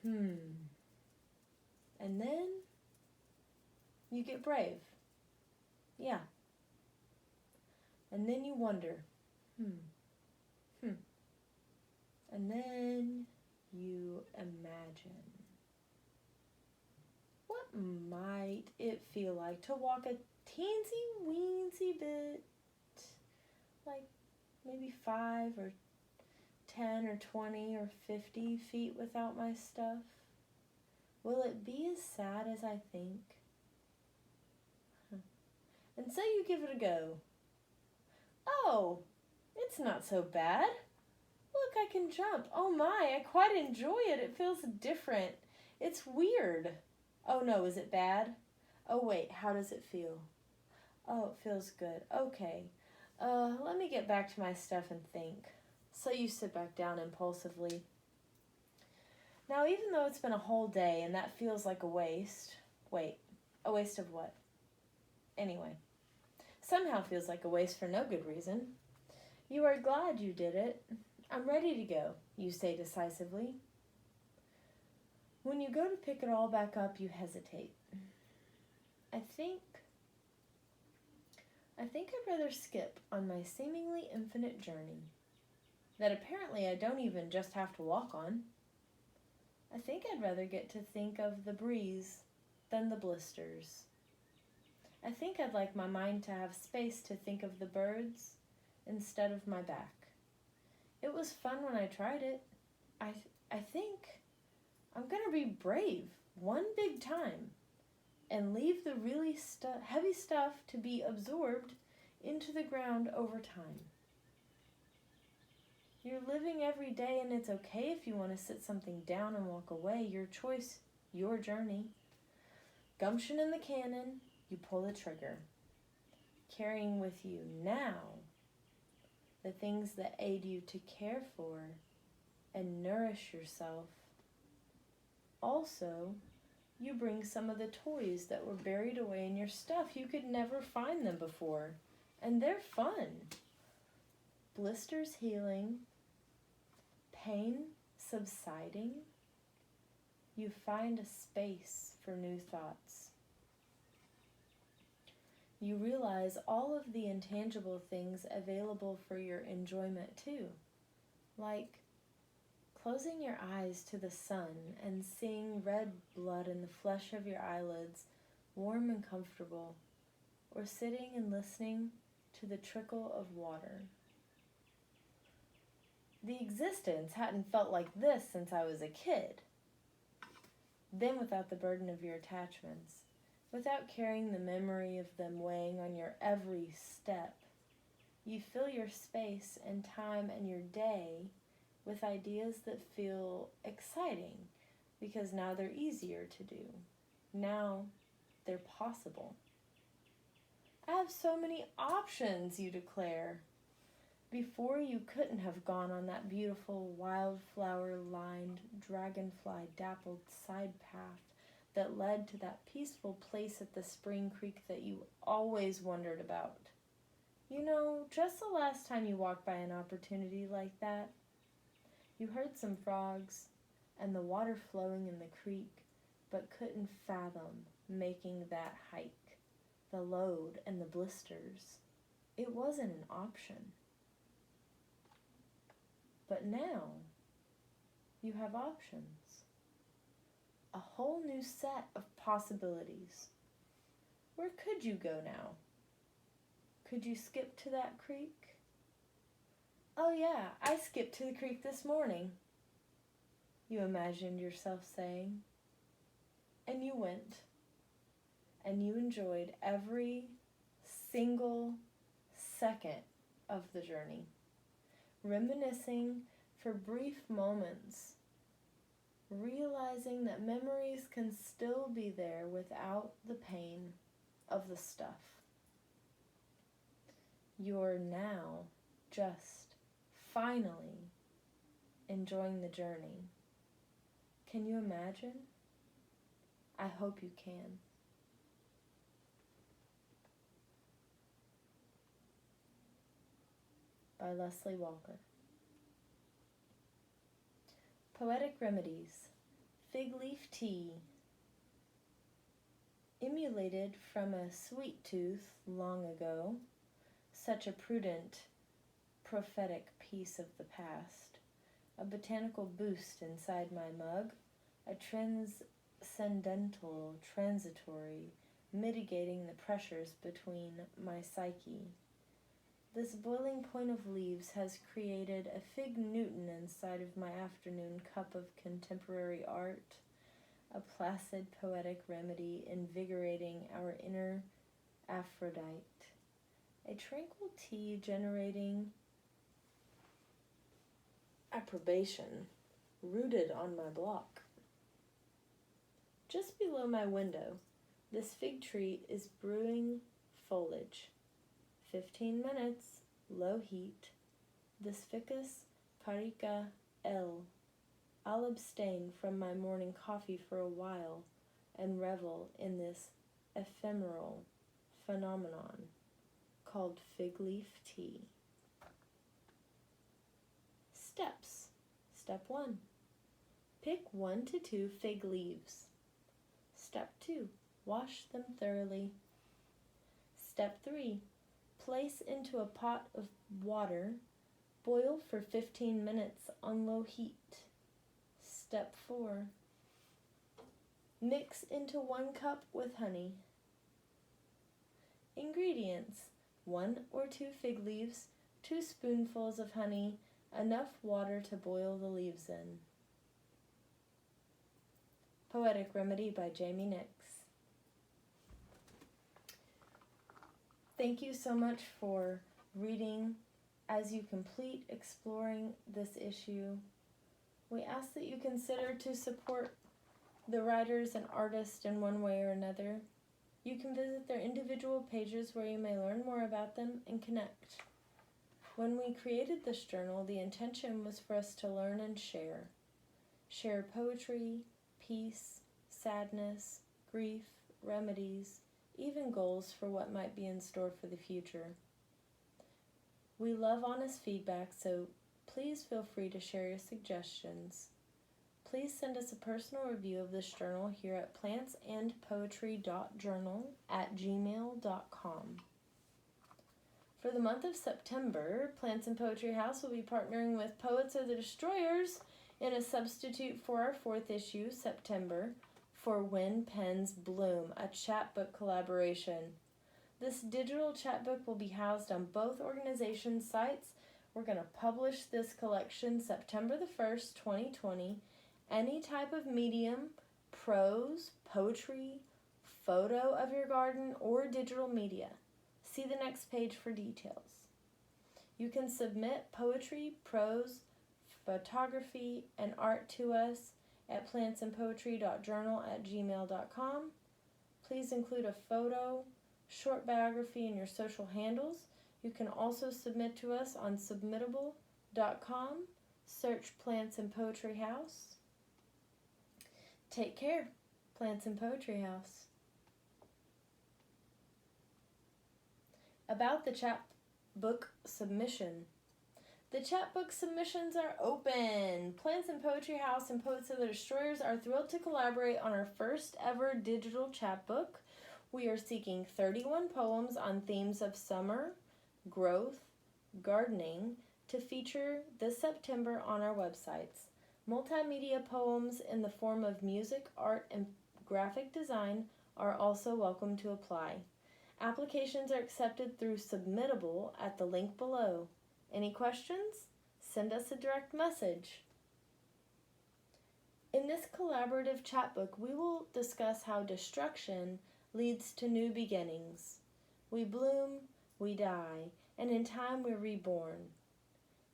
And then you get brave. Yeah. And then you wonder. And then you imagine. What might it feel like to walk a teensy weensy bit, like maybe 5 or 10 or 20 or 50 feet without my stuff? Will it be as sad as I think? And so you give it a go. Oh, it's not so bad. Look, I can jump. Oh my, I quite enjoy it. It feels different. It's weird. Oh no, is it bad? Oh wait, how does it feel? Oh, it feels good. Okay. Let me get back to my stuff and think. So you sit back down impulsively. Now, even though it's been a whole day and that feels like a waste, a waste of what? Anyway, somehow feels like a waste for no good reason. You are glad you did it. I'm ready to go, you say decisively. When you go to pick it all back up, you hesitate. I think I'd rather skip on my seemingly infinite journey that apparently I don't even just have to walk on. I think I'd rather get to think of the breeze than the blisters. I think I'd like my mind to have space to think of the birds instead of my back. It was fun when I tried it. I think I'm gonna be brave one big time and leave the really heavy stuff to be absorbed into the ground over time. You're living every day, and it's okay if you want to sit something down and walk away. Your choice, your journey. Gumption in the cannon, you pull the trigger. Carrying with you now the things that aid you to care for and nourish yourself. Also, you bring some of the toys that were buried away in your stuff. You could never find them before, and they're fun. Blisters healing, pain subsiding, you find a space for new thoughts. You realize all of the intangible things available for your enjoyment too, like closing your eyes to the sun and seeing red blood in the flesh of your eyelids, warm and comfortable, or sitting and listening to the trickle of water. The existence hadn't felt like this since I was a kid. Then without the burden of your attachments, without carrying the memory of them weighing on your every step, you fill your space and time and your day with ideas that feel exciting because now they're easier to do. Now they're possible. I have so many options, you declare. Before, you couldn't have gone on that beautiful wildflower-lined, dragonfly-dappled side path that led to that peaceful place at the spring creek that you always wondered about. You know, just the last time you walked by an opportunity like that, you heard some frogs and the water flowing in the creek, but couldn't fathom making that hike, the load and the blisters. It wasn't an option. But now, you have options. A whole new set of possibilities. Where could you go now? Could you skip to that creek? Oh yeah, I skipped to the creek this morning, you imagined yourself saying. And you went, and you enjoyed every single second of the journey, reminiscing for brief moments, realizing that memories can still be there without the pain of the stuff. You're now just finally enjoying the journey. Can you imagine? I hope you can. By Leslie Walker. Poetic Remedies. Fig leaf tea. Emulated from a sweet tooth long ago, such a prudent, prophetic piece of the past, a botanical boost inside my mug, a transcendental, transitory, mitigating the pressures between my psyche. This boiling point of leaves has created a fig Newton inside of my afternoon cup of contemporary art, a placid poetic remedy invigorating our inner Aphrodite, a tranquil tea generating approbation rooted on my block. Just below my window, this fig tree is brewing foliage. 15 minutes, low heat. This ficus carica L. I'll abstain from my morning coffee for a while and revel in this ephemeral phenomenon called fig leaf tea. Steps. Step 1. Pick 1 to 2 fig leaves. Step 2. Wash them thoroughly. Step 3. Place into a pot of water. Boil for 15 minutes on low heat. Step 4. Mix into 1 cup with honey. Ingredients: 1 or 2 fig leaves, 2 spoonfuls of honey, enough water to boil the leaves in. Poetic Remedy by Jamie Nix. Thank you so much for reading as you complete exploring this issue. We ask that you consider to support the writers and artists in one way or another. You can visit their individual pages where you may learn more about them and connect. When we created this journal, the intention was for us to learn and share. Share poetry, peace, sadness, grief, remedies, even goals for what might be in store for the future. We love honest feedback, so please feel free to share your suggestions. Please send us a personal review of this journal here at plantsandpoetry.journal@gmail.com. For the month of September, Plants and Poetry House will be partnering with Poets Are the Destroyers in a substitute for our 4th issue, September, for When Pens Bloom, a chapbook collaboration. This digital chapbook will be housed on both organizations' sites. We're going to publish this collection September the 1st, 2020. Any type of medium, prose, poetry, photo of your garden, or digital media. See the next page for details. You can submit poetry, prose, photography, and art to us at plantsandpoetry.journal@gmail.com. Please include a photo, short biography, and your social handles. You can also submit to us on submittable.com. Search Plants and Poetry House. Take care, Plants and Poetry House. About the book submission. The chapbook submissions are open. Plants and Poetry House and Poets of the Destroyers are thrilled to collaborate on our first ever digital chapbook. We are seeking 31 poems on themes of summer, growth, gardening to feature this September on our websites. Multimedia poems in the form of music, art, and graphic design are also welcome to apply. Applications are accepted through Submittable at the link below. Any questions? Send us a direct message. In this collaborative chapbook, we will discuss how destruction leads to new beginnings. We bloom, we die, and in time we're reborn.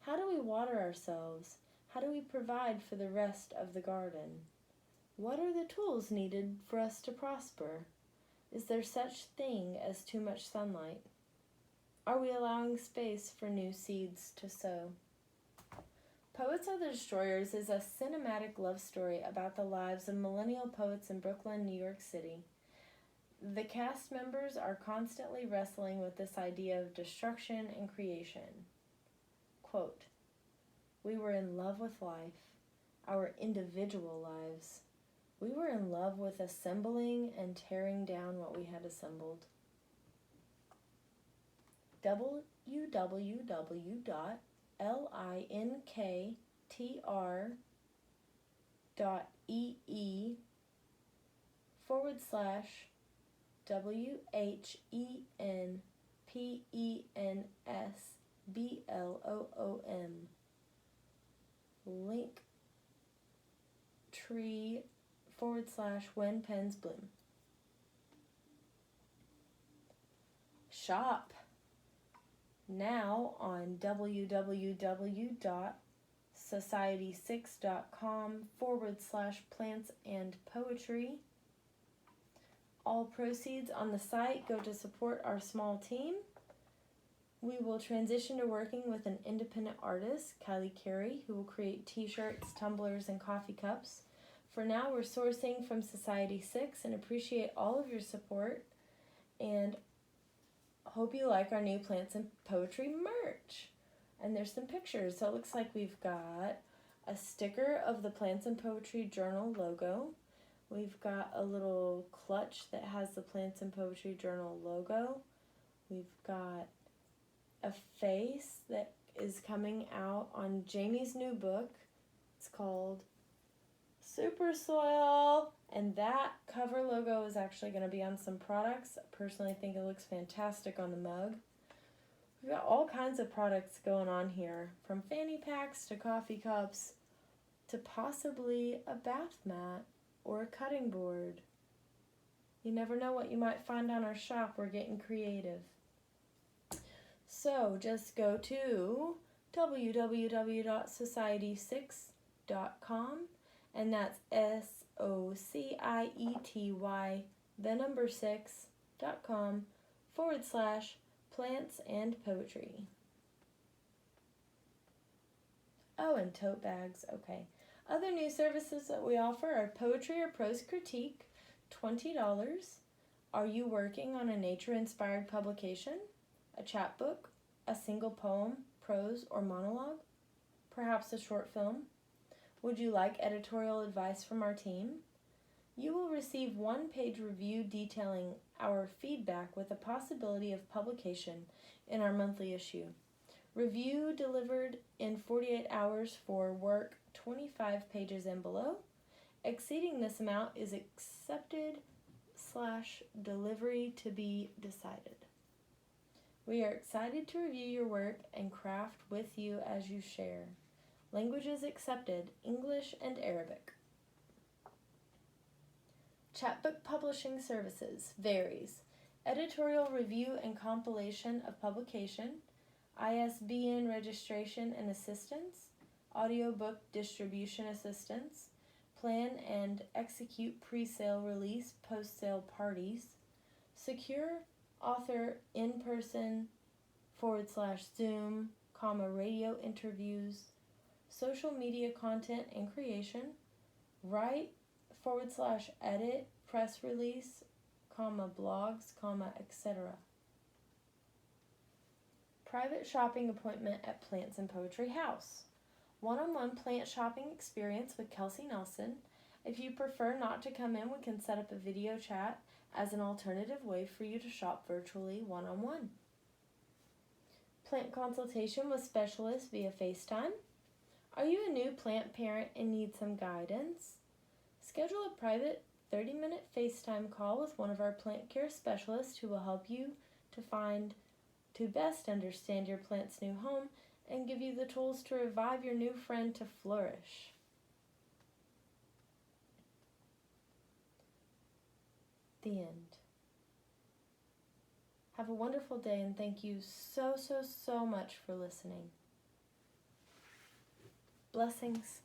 How do we water ourselves? How do we provide for the rest of the garden? What are the tools needed for us to prosper? Is there such thing as too much sunlight? Are we allowing space for new seeds to sow? Poets of the Destroyers is a cinematic love story about the lives of millennial poets in Brooklyn, New York City. The cast members are constantly wrestling with this idea of destruction and creation. Quote, "We were in love with life, our individual lives. We were in love with assembling and tearing down what we had assembled." www.linktree.ee/WHENPENSBLOOM. Linktree/when pens bloom. Shop now on www.society6.com/plants and poetry. All proceeds on the site go to support our small team. We will transition to working with an independent artist, Kylie Carey, who will create t-shirts, tumblers, and coffee cups. For now, we're sourcing from Society 6 and appreciate all of your support and hope you like our new Plants and Poetry merch. And there's some pictures. So it looks like we've got a sticker of the Plants and Poetry Journal logo. We've got a little clutch that has the Plants and Poetry Journal logo. We've got a face that is coming out on Jamie's new book. It's called Super Soil, and that cover logo is actually going to be on some products. I personally think it looks fantastic on the mug. We've got all kinds of products going on here, from fanny packs to coffee cups to possibly a bath mat or a cutting board. You never know what you might find on our shop. We're getting creative. So just go to www.society6.com, and that's SOCIETY6.com/plants and poetry. Oh, and tote bags. Okay. Other new services that we offer are poetry or prose critique, $20. Are you working on a nature-inspired publication? A chapbook? A single poem, prose, or monologue? Perhaps a short film? Would you like editorial advice from our team? You will receive one-page review detailing our feedback with the possibility of publication in our monthly issue. Review delivered in 48 hours for work 25 pages and below. Exceeding this amount is accepted/delivery to be decided. We are excited to review your work and craft with you as you share. Languages accepted, English and Arabic. Chapbook publishing services varies. Editorial review and compilation of publication, ISBN registration and assistance, audiobook distribution assistance, plan and execute pre-sale release post-sale parties, secure author in-person /Zoom, radio interviews, social media content and creation, write /edit press release, blogs, etc. private shopping appointment at Plants and Poetry House. One-on-one plant shopping experience with Kelsey Nelson. If you prefer not to come in, we can set up a video chat as an alternative way for you to shop virtually one-on-one. Plant consultation with specialists via FaceTime. Are you a new plant parent and need some guidance? Schedule a private 30-minute FaceTime call with one of our plant care specialists who will help you to best understand your plant's new home and give you the tools to revive your new friend to flourish. The end. Have a wonderful day, and thank you so much for listening. Blessings.